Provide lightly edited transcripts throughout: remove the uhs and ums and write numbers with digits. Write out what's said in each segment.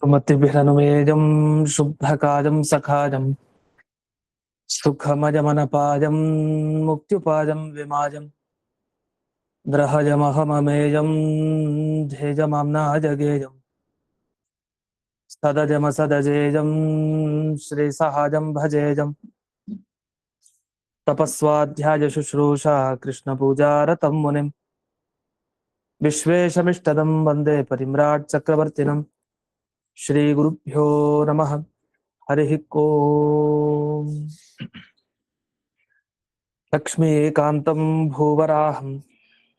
सुमतिभिरनुमेजं शुभ्रकाजं सखाजं सुखमजमनपाजं मुक्त्युपाजं विमाजं ग्रहजमहममेजं धेजमाम्नाजगेजं सदजमसदजेजं श्रीसहाजं भजेजं तपस्वाध्याय शुश्रूषा कृष्णपूजारतं मुनिं विश्वेशमिष्टदं वन्दे परिम्राट् चक्रवर्तिनं श्रीगुरुभ्यो नमः हरिः ओम् लक्ष्मीकान्तं भूवराहं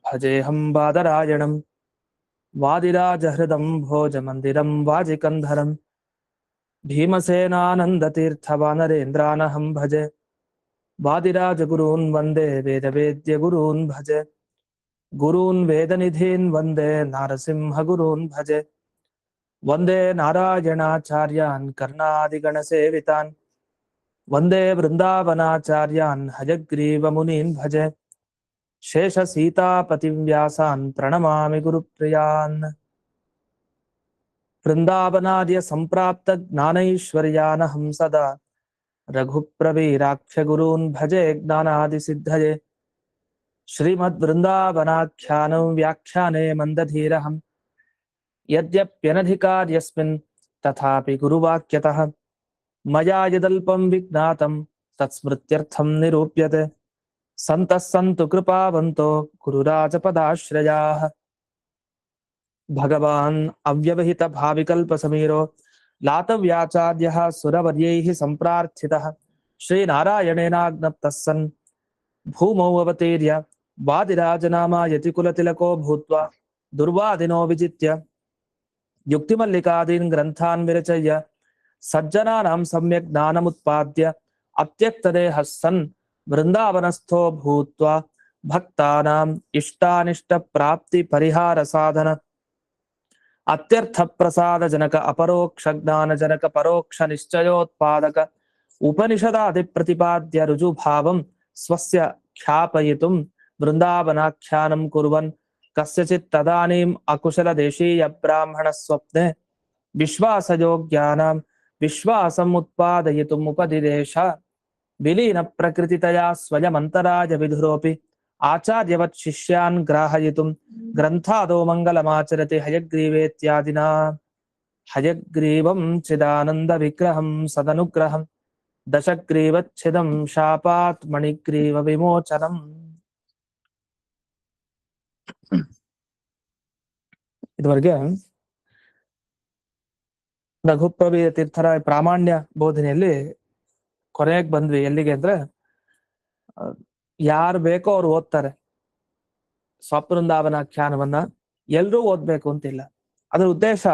भजेऽहं बादरायणं वादिराजहृदं भोजमन्दिरं वाजिकन्धरं भीमसेनानन्दतीर्थवानरेन्द्रानहं भजे वादिराजगुरून् वन्दे वेदवेद्यगुरून् भजे गुरून् वेदनिधीन् वन्दे नारसिंहगुरून् भजे वन्दे नारायणाचार्यान् कर्णादिगणसेवितान् वन्दे वृन्दावनाचार्यान् हयग्रीवमुनीन् भजे शेषसीतापतिव्यासान् प्रणमामि गुरुप्रियान् वृन्दावनाद्य सम्प्राप्त ज्ञानैश्वर्यानहं सदा रघुप्रवीराख्यगुरून् भजे ज्ञानादिसिद्धये श्रीमद्वृन्दावनाख्यानं व्याख्याने मन्दधीरहं यद्यप्यनधिकार्यस्मिन् तथापि गुरुवाक्यतः मया यदल्पं विज्ञातं तत्स्मृत्यर्थं निरूप्यते सन्तः सन्तु कृपावन्तो गुरुराजपदाश्रयाः भगवान् अव्यवहितभाविकल्पसमीरो लातव्याचार्यः सुरवर्यैः सम्प्रार्थितः श्रीनारायणेनाज्ञप्तः सन् भूमौ अवतीर्य वादिराजनामा यतिकुलतिलको भूत्वा दुर्वादिनो विजित्य युक्तिमल्लिकादीन् ग्रन्थान् विरचय्य सज्जनानां सम्यक् ज्ञानमुत्पाद्य अत्यक्तदेहः सन् वृन्दावनस्थो भूत्वा भक्तानाम् इष्टानिष्टप्राप्तिपरिहारसाधन अत्यर्थप्रसादजनक अपरोक्षज्ञानजनक परोक्षनिश्चयोत्पादक उपनिषदादिप्रतिपाद्य ऋजुभावं स्वस्य ख्यापयितुं वृन्दावनाख्यानं कुर्वन् कस्यचित् तदानीम् अकुशलदेशीयब्राह्मणस्वप्ने विश्वासयोग्यानां विश्वासम् उत्पादयितुम् उपदिदेश विलीनप्रकृतितया स्वयमन्तराय विधुरोऽपि आचार्यवत् शिष्यान् ग्राहयितुं ग्रन्थादो मङ्गलमाचरति हयग्रीवेत्यादिना हयग्रीवं चिदानन्दविग्रहं सदनुग्रहं दशग्रीवच्छिदं शापात् मणिग्रीवविमोचनम् ಇದುವರೆಗೆ ರಘುಪ್ರವೀರ ತೀರ್ಥರ ಪ್ರಾಮಾಣ್ಯ ಬೋಧನೆಯಲ್ಲಿ ಕೊನೆಗೆ ಬಂದ್ವಿ. ಎಲ್ಲಿಗೆ ಅಂದ್ರೆ ಯಾರು ಬೇಕೋ ಅವ್ರು ಓದ್ತಾರೆ ಸ್ವಪ್ನವೃಂದಾವನಾಖ್ಯಾನವನ್ನ, ಎಲ್ರೂ ಓದ್ಬೇಕು ಅಂತಿಲ್ಲ. ಅದ್ರ ಉದ್ದೇಶ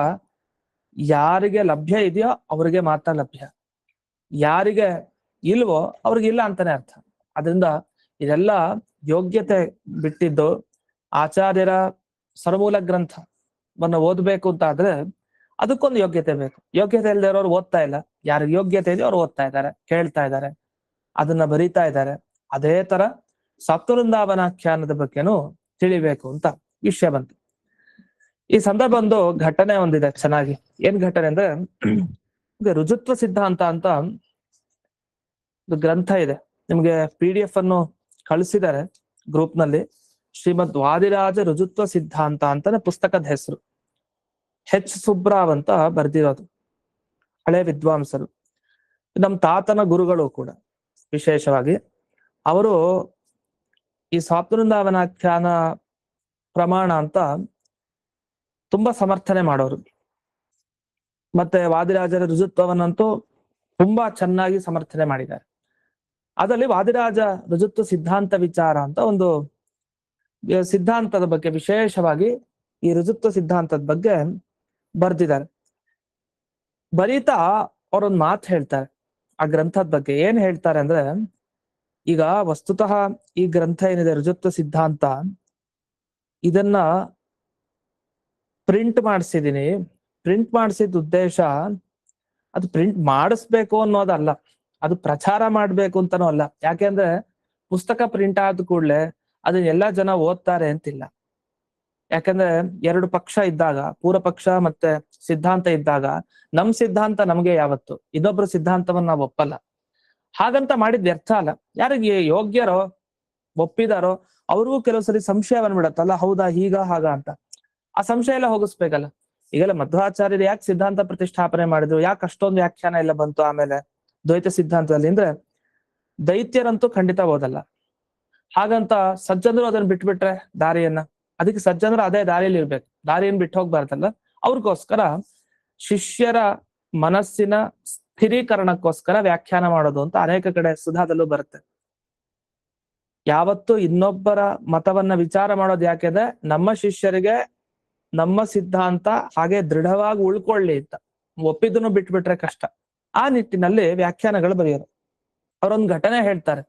ಯಾರಿಗೆ ಲಭ್ಯ ಇದೆಯೋ ಅವ್ರಿಗೆ ಮಾತ್ರ ಲಭ್ಯ, ಯಾರಿಗೆ ಇಲ್ವೋ ಅವ್ರಿಗೆ ಇಲ್ಲ ಅಂತಾನೆ ಅರ್ಥ. ಅದರಿಂದ ಇದೆಲ್ಲ ಯೋಗ್ಯತೆ ಬಿಟ್ಟಿದ್ದು ಆಚಾರ್ಯರ ಸರ್ಮೂಲ ಗ್ರಂಥವನ್ನ ಓದ್ಬೇಕು ಅಂತ ಆದ್ರೆ ಅದಕ್ಕೊಂದು ಯೋಗ್ಯತೆ ಬೇಕು. ಯೋಗ್ಯತೆ ಇಲ್ಲದೆ ಇರೋರು ಓದ್ತಾ ಇಲ್ಲ. ಯಾರಿಗೆ ಯೋಗ್ಯತೆ ಇದೆಯೋ ಅವ್ರು ಓದ್ತಾ ಇದ್ದಾರೆ, ಕೇಳ್ತಾ ಇದ್ದಾರೆ, ಅದನ್ನ ಬರೀತಾ ಇದ್ದಾರೆ. ಅದೇ ತರ ಸಪ್ತವೃಂದಾವನಾಖ್ಯಾನದ ಬಗ್ಗೆನೂ ತಿಳಿಬೇಕು ಅಂತ ವಿಷಯ ಬಂತು. ಈ ಸಂದರ್ಭ ಒಂದು ಘಟನೆ ಒಂದಿದೆ ಚೆನ್ನಾಗಿ. ಏನ್ ಘಟನೆ ಅಂದ್ರೆ, ರುಜುತ್ವ ಸಿದ್ಧಾಂತ ಅಂತ ಒಂದು ಗ್ರಂಥ ಇದೆ. ನಿಮ್ಗೆ PDF ಅನ್ನು ಕಳಿಸಿದ್ದಾರೆ ಗ್ರೂಪ್ ನಲ್ಲಿ. ಶ್ರೀಮದ್ ವಾದಿರಾಜ ರುಜುತ್ವ ಸಿದ್ಧಾಂತ ಅಂತಾನೆ ಪುಸ್ತಕದ ಹೆಸರು. ಸುಬ್ರಾವ್ ಅಂತ ಬರ್ದಿರೋದು, ಹಳೆ ವಿದ್ವಾಂಸರು, ನಮ್ಮ ತಾತನ ಗುರುಗಳು ಕೂಡ. ವಿಶೇಷವಾಗಿ ಅವರು ಈ ಸ್ವಾಪ್ತವೃಂದಾವನಾಖ್ಯಾನ ಪ್ರಮಾಣ ಅಂತ ತುಂಬಾ ಸಮರ್ಥನೆ ಮಾಡೋರು. ಮತ್ತೆ ವಾದಿರಾಜರ ರುಜುತ್ವವನ್ನಂತೂ ತುಂಬಾ ಚೆನ್ನಾಗಿ ಸಮರ್ಥನೆ ಮಾಡಿದ್ದಾರೆ. ಅದರಲ್ಲಿ ವಾದಿರಾಜ ರುಜುತ್ವ ಸಿದ್ಧಾಂತ ವಿಚಾರ ಅಂತ ಒಂದು ಸಿದ್ಧಾಂತದ ಬಗ್ಗೆ, ವಿಶೇಷವಾಗಿ ಈ ರುಜುತ್ವ ಸಿದ್ಧಾಂತದ ಬಗ್ಗೆ ಬರ್ದಿದ್ದಾರೆ. ಬರೀತಾ ಅವರೊಂದು ಮಾತು ಹೇಳ್ತಾರೆ ಆ ಗ್ರಂಥದ ಬಗ್ಗೆ. ಏನ್ ಹೇಳ್ತಾರೆ ಅಂದ್ರೆ, ಈಗ ವಸ್ತುತಃ ಈ ಗ್ರಂಥ ಏನಿದೆ ರುಜುತ್ವ ಸಿದ್ಧಾಂತ, ಇದನ್ನ ಪ್ರಿಂಟ್ ಮಾಡಿಸಿದೀನಿ. ಪ್ರಿಂಟ್ ಮಾಡಿಸಿದ ಉದ್ದೇಶ ಅದು ಪ್ರಿಂಟ್ ಮಾಡಿಸ್ಬೇಕು ಅನ್ನೋದಲ್ಲ, ಅದು ಪ್ರಚಾರ ಮಾಡ್ಬೇಕು ಅಂತಾನೂ ಅಲ್ಲ. ಯಾಕೆಂದ್ರೆ ಪುಸ್ತಕ ಪ್ರಿಂಟ್ ಆದ ಕೂಡಲೇ ಅದನ್ನ ಎಲ್ಲಾ ಜನ ಓದ್ತಾರೆ ಅಂತಿಲ್ಲ. ಯಾಕಂದ್ರೆ ಎರಡು ಪಕ್ಷ ಇದ್ದಾಗ, ಪೂರ್ವ ಪಕ್ಷ ಮತ್ತೆ ಸಿದ್ಧಾಂತ ಇದ್ದಾಗ, ನಮ್ ಸಿದ್ಧಾಂತ ನಮ್ಗೆ ಯಾವತ್ತು, ಇನ್ನೊಬ್ರ ಸಿದ್ಧಾಂತವನ್ನ ನಾವು ಒಪ್ಪಲ್ಲ. ಹಾಗಂತ ಮಾಡಿದ್ ವ್ಯರ್ಥ ಅಲ್ಲ. ಯಾರಿಗೆ ಯೋಗ್ಯರೋ ಒಪ್ಪಿದಾರೋ ಅವ್ರಿಗೂ ಕೆಲವು ಸರಿ ಸಂಶಯ ಬಂದ್ಬಿಡತ್ತಲ್ಲ, ಹೌದಾ ಹೀಗ ಹಾಗ ಅಂತ. ಆ ಸಂಶಯ ಎಲ್ಲ ಹೋಗಿಸ್ಬೇಕಲ್ಲ. ಈಗೆಲ್ಲ ಮಧ್ವಾಚಾರ್ಯರು ಯಾಕೆ ಸಿದ್ಧಾಂತ ಪ್ರತಿಷ್ಠಾಪನೆ ಮಾಡಿದ್ರು, ಯಾಕೆ ಅಷ್ಟೊಂದು ವ್ಯಾಖ್ಯಾನ ಎಲ್ಲ ಬಂತು ಆಮೇಲೆ ದ್ವೈತ ಸಿದ್ಧಾಂತದಲ್ಲಿ ಅಂದ್ರೆ, ದೈತ್ಯರಂತೂ ಖಂಡಿತ ಓದಲ್ಲ. ಹಾಗಂತ ಸಜ್ಜನರು ಅದನ್ನ ಬಿಟ್ಬಿಟ್ರೆ ದಾರಿಯನ್ನ, ಅದಕ್ಕೆ ಸಜ್ಜನರು ಅದೇ ದಾರಿಯಲ್ಲಿ ಇರ್ಬೇಕು, ದಾರಿಯನ್ನು ಬಿಟ್ಟು ಹೋಗ್ಬಾರ್ದಲ್ಲ. ಅವ್ರಿಗೋಸ್ಕರ ಶಿಷ್ಯರ ಮನಸ್ಸಿನ ಸ್ಥಿರೀಕರಣಕ್ಕೋಸ್ಕರ ವ್ಯಾಖ್ಯಾನ ಮಾಡೋದು ಅಂತ ಅನೇಕ ಕಡೆ ಸುಧಾದಲ್ಲೂ ಬರುತ್ತೆ. ಯಾವತ್ತು ಇನ್ನೊಬ್ಬರ ಮತವನ್ನ ವಿಚಾರ ಮಾಡೋದು ಯಾಕೆಂದ್ರೆ ನಮ್ಮ ಶಿಷ್ಯರಿಗೆ ನಮ್ಮ ಸಿದ್ಧಾಂತ ಹಾಗೆ ದೃಢವಾಗಿ ಉಳ್ಕೊಳ್ಳಿ ಅಂತ. ಒಪ್ಪಿದ್ದನ್ನು ಬಿಟ್ಬಿಟ್ರೆ ಕಷ್ಟ. ಆ ನಿಟ್ಟಿನಲ್ಲಿ ವ್ಯಾಖ್ಯಾನಗಳು ಬರೆಯೋರು. ಅವರೊಂದು ಘಟನೆ ಹೇಳ್ತಾರೆ.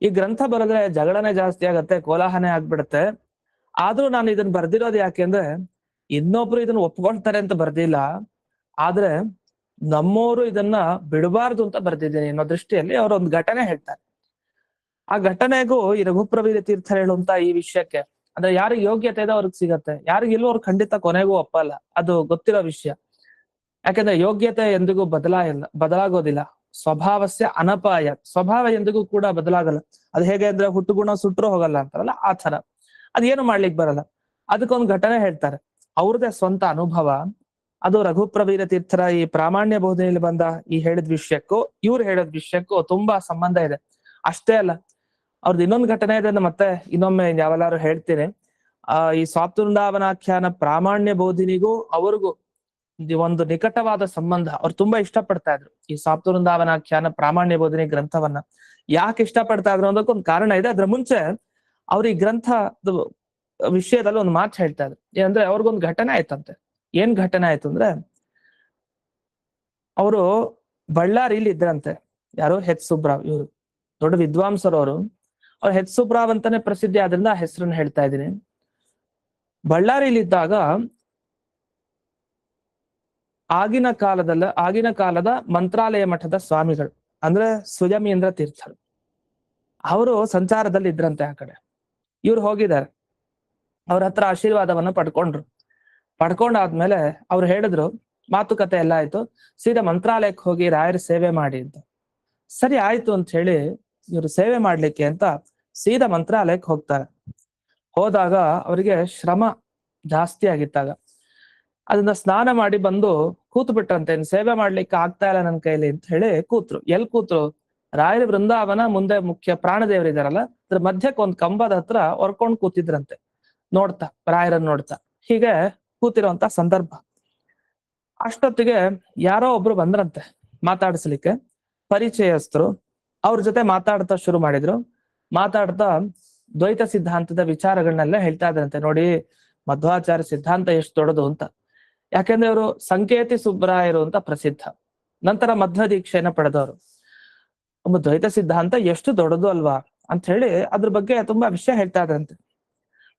ಈ ಗ್ರಂಥ ಬರೆದ್ರೆ ಜಗಳನೆ ಜಾಸ್ತಿ ಆಗತ್ತೆ, ಕೋಲಾಹಲನೆ ಆಗ್ಬಿಡತ್ತೆ. ಆದ್ರೂ ನಾನು ಇದನ್ನ ಬರ್ದಿರೋದು ಯಾಕೆಂದ್ರೆ ಇನ್ನೊಬ್ರು ಇದನ್ನ ಒಪ್ಕೊಳ್ತಾರೆ ಅಂತ ಬರ್ದಿಲ್ಲ, ಆದ್ರೆ ನಮ್ಮೋರು ಇದನ್ನ ಬಿಡಬಾರ್ದು ಅಂತ ಬರ್ದಿದ್ದೀನಿ ಅನ್ನೋ ದೃಷ್ಟಿಯಲ್ಲಿ ಅವರೊಂದು ಘಟನೆ ಹೇಳ್ತಾರೆ. ಆ ಘಟನೆಗೂ ಈ ರಘುಪ್ರವೀರ ತೀರ್ಥ ಹೇಳುವಂತ ಈ ವಿಷಯಕ್ಕೆ, ಅಂದ್ರೆ ಯಾರಿಗೆ ಯೋಗ್ಯತೆ ಇದೆ ಅವ್ರಿಗೆ ಸಿಗತ್ತೆ, ಯಾರಿಗಿಲ್ವೋ ಅವ್ರು ಖಂಡಿತ ಕೊನೆಗೂ ಒಪ್ಪಲ್ಲ. ಅದು ಗೊತ್ತಿರೋ ವಿಷಯ. ಯಾಕಂದ್ರೆ ಯೋಗ್ಯತೆ ಎಂದಿಗೂ ಬದಲಾಗೋದಿಲ್ಲ. ಸ್ವಭಾವಸ್ಯ ಅನಪಾಯ, ಸ್ವಭಾವ ಎಂದಿಗೂ ಕೂಡ ಬದಲಾಗಲ್ಲ. ಅದು ಹೇಗೆ ಅಂದ್ರೆ ಹುಟ್ಟುಗುಣ ಸುಟ್ರು ಹೋಗಲ್ಲ ಅಂತಾರಲ್ಲ, ಆ ತರ. ಅದೇನು ಮಾಡ್ಲಿಕ್ಕೆ ಬರಲ್ಲ. ಅದಕ್ಕೊಂದು ಘಟನೆ ಹೇಳ್ತಾರೆ, ಅವ್ರದೇ ಸ್ವಂತ ಅನುಭವ. ಅದು ರಘುಪ್ರವೀರ ತೀರ್ಥರ ಈ ಪ್ರಾಮಾಣ್ಯ ಬೋಧನೆಯಲ್ಲಿ ಬಂದ ಈ ಹೇಳಿದ ವಿಷಯಕ್ಕೂ ಇವ್ರು ಹೇಳಿದ ವಿಷಯಕ್ಕೂ ತುಂಬಾ ಸಂಬಂಧ ಇದೆ. ಅಷ್ಟೇ ಅಲ್ಲ, ಅವ್ರದ್ದು ಇನ್ನೊಂದು ಘಟನೆ ಇದೆ, ಮತ್ತೆ ಇನ್ನೊಮ್ಮೆ ಯಾವಲಾರು ಹೇಳ್ತೀನಿ. ಈ ಸ್ವಾತೃಂದಾವನಾಖ್ಯಾನ ಪ್ರಾಮಾಣ್ಯ ಬೋಧಿನಿಗೂ ಅವ್ರಿಗೂ ಒಂದು ನಿಕಟವಾದ ಸಂಬಂಧ. ಅವ್ರು ತುಂಬಾ ಇಷ್ಟಪಡ್ತಾ ಇದ್ರು ಈ ಸ್ವಾತೃಂದಾವನಾಖ್ಯಾನ ಪ್ರಾಮಾಣ್ಯ ಬೋಧಿನಿ ಗ್ರಂಥವನ್ನ. ಯಾಕೆ ಇಷ್ಟಪಡ್ತಾ ಇದ್ರು ಅನ್ನೋದಕ್ಕೊಂದು ಕಾರಣ ಇದೆ. ಅದ್ರ ಮುಂಚೆ ಅವ್ರ ಈ ಗ್ರಂಥ ವಿಷಯದಲ್ಲಿ ಒಂದು ಮಾತು ಹೇಳ್ತಾ ಇದ್ರು. ಏನಂದ್ರೆ ಅವ್ರಿಗೊಂದು ಘಟನೆ ಆಯ್ತಂತೆ. ಏನ್ ಘಟನೆ ಆಯ್ತು ಅಂದ್ರೆ, ಅವರು ಬಳ್ಳಾರಿಲಿ ಇದ್ರಂತೆ. ಯಾರು? ಹೆಚ್ ಸುಬ್ರಾವ್. ಇವರು ದೊಡ್ಡ ವಿದ್ವಾಂಸರು. ಅವ್ರು ಹೆಚ್ ಸುಬ್ರಾವ್ ಅಂತಾನೆ ಪ್ರಸಿದ್ಧಿ ಆದ್ರಿಂದ ಆ ಹೆಸರನ್ನ ಹೇಳ್ತಾ ಇದ್ದೀನಿ. ಬಳ್ಳಾರಿಲಿದ್ದಾಗ ಆಗಿನ ಕಾಲದ ಮಂತ್ರಾಲಯ ಮಠದ ಸ್ವಾಮಿಗಳು ಅಂದ್ರೆ ಸುಯಮೀಂದ್ರ ತೀರ್ಥರು, ಅವರು ಸಂಚಾರದಲ್ಲಿ ಇದ್ರಂತೆ ಆ ಕಡೆ. ಇವ್ರು ಹೋಗಿದ್ದಾರೆ, ಅವ್ರ ಹತ್ರ ಆಶೀರ್ವಾದವನ್ನ ಪಡ್ಕೊಂಡಾದ್ಮೇಲೆ ಅವ್ರು ಹೇಳಿದ್ರು, ಮಾತುಕತೆ ಎಲ್ಲ ಆಯ್ತು, ಸೀದಾ ಮಂತ್ರಾಲಯಕ್ಕೆ ಹೋಗಿ ರಾಯರ ಸೇವೆ ಮಾಡಿ ಅಂತ. ಸರಿ ಆಯ್ತು ಅಂತ ಹೇಳಿ ಇವ್ರು ಸೇವೆ ಮಾಡ್ಲಿಕ್ಕೆ ಅಂತ ಸೀದಾ ಮಂತ್ರಾಲಯಕ್ಕೆ ಹೋಗ್ತಾರೆ. ಹೋದಾಗ ಅವರಿಗೆ ಶ್ರಮ ಜಾಸ್ತಿ ಆಗಿತ್ತಾಗ. ಅದನ್ನ ಸ್ನಾನ ಮಾಡಿ ಬಂದು ಕೂತು ಬಿಟ್ರಂತೆ. ಸೇವೆ ಮಾಡ್ಲಿಕ್ಕೆ ಆಗ್ತಾ ಇಲ್ಲ ನನ್ ಕೈಲಿ ಅಂತ ಹೇಳಿ ಕೂತ್ರು. ಎಲ್ ಕೂತ್ರು? ರಾಯರ ಬೃಂದಾವನ ಮುಂದೆ ಮುಖ್ಯ ಪ್ರಾಣದೇವರಿದಾರಲ್ಲ, ಅದ್ರ ಮಧ್ಯಕ್ಕೆ ಒಂದ್ ಕಂಬದ ಹತ್ರ ಹೊರ್ಕೊಂಡ್ ಕೂತಿದ್ರಂತೆ, ನೋಡ್ತಾ, ರಾಯರನ್ನ ನೋಡ್ತಾ. ಹೀಗೆ ಕೂತಿರುವಂತ ಸಂದರ್ಭ. ಅಷ್ಟೊತ್ತಿಗೆ ಯಾರೋ ಒಬ್ರು ಬಂದ್ರಂತೆ ಮಾತಾಡಿಸ್ಲಿಕ್ಕೆ, ಪರಿಚಯಸ್ಥರು. ಅವ್ರ ಜೊತೆ ಮಾತಾಡ್ತಾ ಶುರು ಮಾಡಿದ್ರು. ಮಾತಾಡ್ತಾ ದ್ವೈತ ಸಿದ್ಧಾಂತದ ವಿಚಾರಗಳನ್ನೆಲ್ಲ ಹೇಳ್ತಾ ಇದ್ರಂತೆ. ನೋಡಿ, ಮಧ್ವಾಚಾರ್ಯ ಸಿದ್ಧಾಂತ ಎಷ್ಟು ದೊಡ್ಡದು ಅಂತ. ಯಾಕೆಂದ್ರೆ ಅವರು ಸಂಕೇತಿ ಸುಬ್ರಾಯರು ಅಂತ ಪ್ರಸಿದ್ಧ. ನಂತರ ಮಧ್ವ ದೀಕ್ಷೆಯನ್ನ ಪಡೆದವರು. ಒಬ್ಬ ದ್ವೈತ ಸಿದ್ಧಾಂತ ಎಷ್ಟು ದೊಡ್ಡದು ಅಲ್ವಾ ಅಂತ ಹೇಳಿ ಅದ್ರ ಬಗ್ಗೆ ತುಂಬಾ ವಿಷಯ ಹೇಳ್ತಾ ಇದ್ರಂತೆ.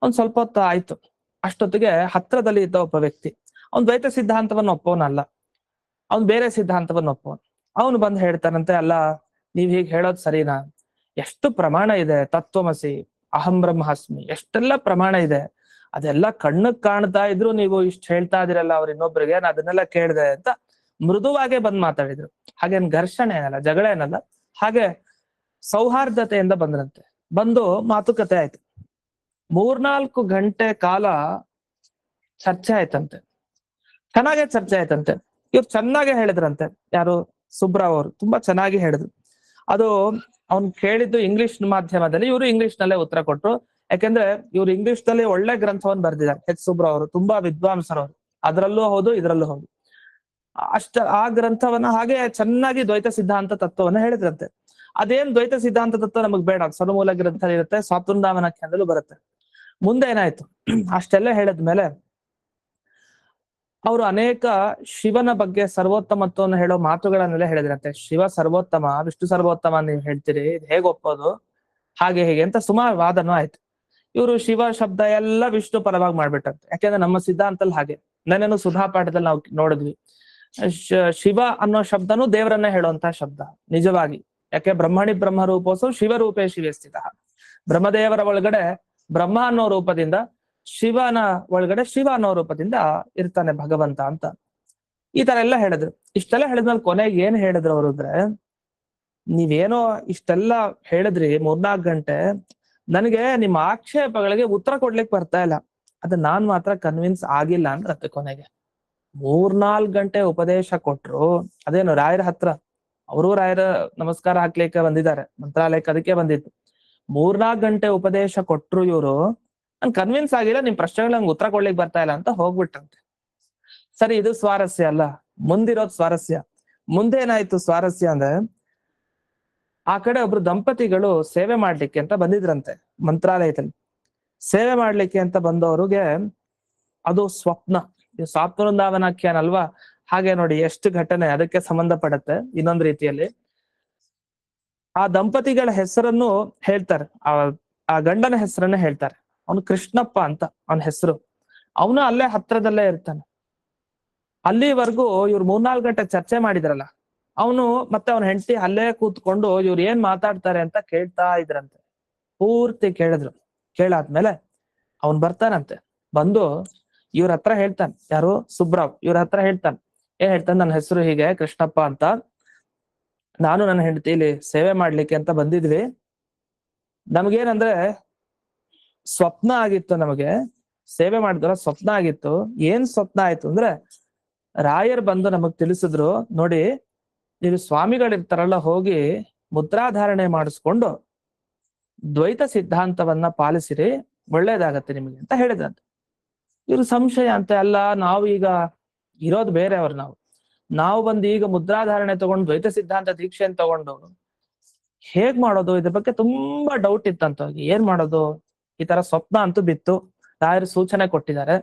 ಒಂದ್ ಸ್ವಲ್ಪ ಹೊತ್ತು ಆಯ್ತು. ಅಷ್ಟೊತ್ತಿಗೆ ಹತ್ರದಲ್ಲಿ ಇದ್ದ ಒಬ್ಬ ವ್ಯಕ್ತಿ, ಅವ್ನ್ ದ್ವೈತ ಸಿದ್ಧಾಂತವನ್ನು ಒಪ್ಪೋನಲ್ಲ, ಅವ್ನ್ ಬೇರೆ ಸಿದ್ಧಾಂತವನ್ನು ಒಪ್ಪೋನ್. ಅವನು ಬಂದು ಹೇಳ್ತಾನಂತೆ, ಅಲ್ಲ ನೀವ್ ಹೀಗ್ ಹೇಳೋದ್ ಸರಿನಾ? ಎಷ್ಟು ಪ್ರಮಾಣ ಇದೆ, ತತ್ವಮಸಿ, ಅಹಂ ಬ್ರಹ್ಮಾಸ್ಮಿ, ಎಷ್ಟೆಲ್ಲ ಪ್ರಮಾಣ ಇದೆ. ಅದೆಲ್ಲ ಕಣ್ಣಕ್ ಕಾಣ್ತಾ ಇದ್ರು ನೀವು ಇಷ್ಟ ಹೇಳ್ತಾ ಇದಿರಲ್ಲ ಅವ್ರ ಇನ್ನೊಬ್ರಿಗೆ, ನಾನು ಅದನ್ನೆಲ್ಲ ಕೇಳ್ದೆ ಅಂತ ಮೃದುವಾಗೆ ಬಂದ್ ಮಾತಾಡಿದ್ರು. ಹಾಗೇನ್ ಘರ್ಷಣೆ ಏನಲ್ಲ, ಜಗಳ ಏನಲ್ಲ, ಹಾಗೆ ಸೌಹಾರ್ದತೆಯಿಂದ ಬಂದ್ರಂತೆ. ಬಂದು ಮಾತುಕತೆ ಆಯ್ತು. 3-4 ಗಂಟೆ ಕಾಲ ಚರ್ಚೆ ಆಯ್ತಂತೆ. ಚೆನ್ನಾಗೆ ಚರ್ಚೆ ಆಯ್ತಂತೆ. ಇವ್ರು ಚೆನ್ನಾಗೆ ಹೇಳಿದ್ರಂತೆ, ಯಾರು? ಸುಬ್ರಾವ್ ಅವರು ತುಂಬಾ ಚೆನ್ನಾಗಿ ಹೇಳಿದ್ರು. ಅದು ಅವ್ನ್ ಕೇಳಿದ್ದು ಇಂಗ್ಲಿಷ್ ಮಾಧ್ಯಮದಲ್ಲಿ, ಇವರು ಇಂಗ್ಲಿಷ್ ನಲ್ಲೇ ಉತ್ತರ ಕೊಟ್ರು. ಯಾಕೆಂದ್ರೆ ಇವ್ರು ಇಂಗ್ಲಿಷ್ ನಲ್ಲಿ ಒಳ್ಳೆ ಗ್ರಂಥವನ್ನು ಬರ್ದಿದ್ದಾರೆ ಹೆಚ್ ಸುಬ್ರಾವ್ ಅವರು, ತುಂಬಾ ವಿದ್ವಾಂಸರವರು. ಅದ್ರಲ್ಲೂ ಹೌದು, ಇದ್ರಲ್ಲೂ ಹೌದು. ಆ ಗ್ರಂಥವನ್ನ ಹಾಗೆ ಚೆನ್ನಾಗಿ ದ್ವೈತ ಸಿದ್ಧಾಂತ ತತ್ವವನ್ನ ಹೇಳಿದ್ರಂತೆ. ಅದೇನ್ ದ್ವೈತ ಸಿದ್ಧಾಂತ ತತ್ವ ನಮಗ್ ಬೇಡ, ಸರಮೂಲ ಗ್ರಂಥ ಇರುತ್ತೆ, ಸ್ವಾತೃಂದಾವನಾಖ್ಯಾನದಲ್ಲೂ ಬರುತ್ತೆ. ಮುಂದೆ ಏನಾಯ್ತು? ಅಷ್ಟೆಲ್ಲ ಹೇಳಿದ್ಮೇಲೆ ಅವರು ಅನೇಕ ಶಿವನ ಬಗ್ಗೆ ಸರ್ವೋತ್ತಮತ್ವವನ್ನು ಹೇಳೋ ಮಾತುಗಳನ್ನೆಲ್ಲ ಹೇಳಿದ್ರಂತೆ. ಶಿವ ಸರ್ವೋತ್ತಮ, ವಿಷ್ಣು ಸರ್ವೋತ್ತಮ ನೀವು ಹೇಳ್ತೀರಿ, ಹೇಗೆ ಒಪ್ಪೋದು, ಹಾಗೆ ಹೇಗೆ ಅಂತ ಸುಮಾರು ವಾದನೂ ಆಯ್ತು. ಇವರು ಶಿವ ಶಬ್ದ ಎಲ್ಲ ವಿಷ್ಣು ಪರವಾಗಿ ಮಾಡ್ಬಿಟ್ಟಂತೆ. ಯಾಕೆಂದ್ರೆ ನಮ್ಮ ಸಿದ್ಧಾಂತದಲ್ಲಿ ಹಾಗೆ, ನನ್ನೇನು ಸುಧಾ ಪಾಠದಲ್ಲಿ ನಾವು ನೋಡಿದ್ವಿ, ಶಿವ ಅನ್ನೋ ಶಬ್ದನೂ ದೇವರನ್ನೇ ಹೇಳುವಂತಹ ಶಬ್ದ ನಿಜವಾಗಿ. ಯಾಕೆ ಬ್ರಹ್ಮಣಿ ಬ್ರಹ್ಮರೂಪೋಸು ಶಿವರೂಪೇ ಶಿವೇ ಸ್ಥಿತ. ಬ್ರಹ್ಮದೇವರ ಒಳಗಡೆ ಬ್ರಹ್ಮ ಅನ್ನೋ ರೂಪದಿಂದ ಶಿವನ ಒಳಗಡೆ ಶಿವ ಅನ್ನೋ ರೂಪದಿಂದ ಇರ್ತಾನೆ ಭಗವಂತ ಅಂತ. ಈ ತರ ಎಲ್ಲ ಹೇಳಿದ್ರು. ಇಷ್ಟೆಲ್ಲ ಹೇಳಿದ್ಮೇಲೆ ಕೊನೆಗೆ ಏನ್ ಹೇಳಿದ್ರು ಅವರು ಅಂದ್ರೆ, ನೀವೇನೋ ಇಷ್ಟೆಲ್ಲ ಹೇಳಿದ್ರಿ 4 ಗಂಟೆ, ನನಗೆ ನಿಮ್ಮ ಆಕ್ಷೇಪಗಳಿಗೆ ಉತ್ತರ ಕೊಡ್ಲಿಕ್ಕೆ ಬರ್ತಾ ಇಲ್ಲ. ಅದ ನಾನ್ ಮಾತ್ರ ಕನ್ವಿನ್ಸ್ ಆಗಿಲ್ಲ ಅಂದ್ರತ್ತೆ ಕೊನೆಗೆ. 4 ಗಂಟೆ ಉಪದೇಶ ಕೊಟ್ರು. ಅದೇನು ರಾಯರ ಹತ್ರ, ಅವರು ರಾಯರ ನಮಸ್ಕಾರ ಹಾಕ್ಲಿಕ್ಕೆ ಬಂದಿದ್ದಾರೆ, ಮಂತ್ರಾಲಯಕ್ಕೆ ಅದಕ್ಕೆ ಬಂದಿತ್ತು. 4 ಗಂಟೆ ಉಪದೇಶ ಕೊಟ್ರು ಇವರು, ನನ್ ಕನ್ವಿನ್ಸ್ ಆಗಿಲ್ಲ, ನಿಮ್ ಪ್ರಶ್ನೆಗಳು ನಂಗೆ ಉತ್ತರ ಕೊಡ್ಲಿಕ್ಕೆ ಬರ್ತಾ ಇಲ್ಲ ಅಂತ ಹೋಗ್ಬಿಟ್ಟಂತೆ. ಸರಿ, ಇದು ಸ್ವಾರಸ್ಯ ಅಲ್ಲ, ಮುಂದಿರೋದ್ ಸ್ವಾರಸ್ಯ. ಮುಂದೆ ಏನಾಯ್ತು ಸ್ವಾರಸ್ಯ ಅಂದ್ರೆ, ಆ ಕಡೆ ಒಬ್ರು ದಂಪತಿಗಳು ಸೇವೆ ಮಾಡ್ಲಿಕ್ಕೆ ಅಂತ ಬಂದಿದ್ರಂತೆ ಮಂತ್ರಾಲಯದಲ್ಲಿ. ಸೇವೆ ಮಾಡ್ಲಿಕ್ಕೆ ಅಂತ ಬಂದವ್ರಿಗೆ ಅದು ಸ್ವಪ್ನ. ಸ್ವಾಪ್ನವೃಂದಾವನಾಖ್ಯಾನ ಅಲ್ವಾ, ಹಾಗೆ ನೋಡಿ ಎಷ್ಟು ಘಟನೆ ಅದಕ್ಕೆ ಸಂಬಂಧಪಡುತ್ತೆ ಇನ್ನೊಂದು ರೀತಿಯಲ್ಲಿ. ಆ ದಂಪತಿಗಳ ಹೆಸರನ್ನು ಹೇಳ್ತಾರೆ, ಆ ಗಂಡನ ಹೆಸರನ್ನ ಹೇಳ್ತಾರೆ. ಅವನು ಕೃಷ್ಣಪ್ಪ ಅಂತ ಅವನ ಹೆಸರು. ಅವನು ಅಲ್ಲೇ ಹತ್ರದಲ್ಲೇ ಇರ್ತಾನೆ. ಅಲ್ಲಿವರೆಗೂ ಇವ್ರು 4 ಗಂಟೆ ಚರ್ಚೆ ಮಾಡಿದ್ರಲ್ಲ, ಅವನು ಮತ್ತೆ ಅವನ ಹೆಂಡತಿ ಅಲ್ಲೇ ಕೂತ್ಕೊಂಡು ಇವ್ರು ಏನ್ ಮಾತಾಡ್ತಾರೆ ಅಂತ ಕೇಳ್ತಾ ಇದ್ರಂತೆ. ಪೂರ್ತಿ ಕೇಳಿದ್ರು. ಕೇಳಾದ್ಮೇಲೆ ಅವನ್ ಬರ್ತಾನಂತೆ. ಬಂದು ಇವ್ರ ಹತ್ರ ಹೇಳ್ತಾನೆ, ಯಾರು ಸುಬ್ರಾವ್, ಇವ್ರ ಹತ್ರ ಹೇಳ್ತಾನೆ. ಏನ್ ಹೇಳ್ತಾನೆ, ನನ್ನ ಹೆಸರು ಹೀಗೆ ಕೃಷ್ಣಪ್ಪ ಅಂತ, ನಾನು ನನ್ನ ಹೆಂಡತಿ ಇಲ್ಲಿ ಸೇವೆ ಮಾಡ್ಲಿಕ್ಕೆ ಅಂತ ಬಂದಿದ್ವಿ. ನಮ್ಗೇನಂದ್ರೆ ಸ್ವಪ್ನ ಆಗಿತ್ತು, ನಮಗೆ ಸೇವೆ ಮಾಡಿದ್ರ ಸ್ವಪ್ನ ಆಗಿತ್ತು. ಏನ್ ಸ್ವಪ್ನ ಆಯ್ತು ಅಂದ್ರೆ, ರಾಯರ್ ಬಂದು ನಮಗ್ ತಿಳಿಸಿದ್ರು, ನೋಡಿ ನೀವು ಸ್ವಾಮಿಗಳಿರ್ತಾರಲ್ಲ, ಹೋಗಿ ಮುದ್ರಾಧಾರಣೆ ಮಾಡಿಸ್ಕೊಂಡು ದ್ವೈತ ಸಿದ್ಧಾಂತವನ್ನ ಪಾಲಿಸಿರಿ, ಒಳ್ಳೇದಾಗತ್ತೆ ನಿಮಗೆ ಅಂತ ಹೇಳಿದ್ರಂತೆ. ಇವ್ರು ಸಂಶಯ ಅಂತ, ಅಲ್ಲ ನಾವು ಈಗ ಇರೋದು ಬೇರೆ ಅವ್ರು, ನಾವು ಬಂದು ಈಗ ಮುದ್ರಾಧಾರಣೆ ತಗೊಂಡು ದ್ವೈತ ಸಿದ್ಧಾಂತ ದೀಕ್ಷೆಯನ್ನು ತಗೊಂಡು ಹೇಗ್ ಮಾಡೋದು, ಇದ್ರ ಬಗ್ಗೆ ತುಂಬಾ ಡೌಟ್ ಇತ್ತಂತ. ಏನ್ ಮಾಡೋದು, ಈ ತರ ಸ್ವಪ್ನ ಅಂತೂ ಬಿತ್ತು, ರಾಯರು ಸೂಚನೆ ಕೊಟ್ಟಿದ್ದಾರೆ,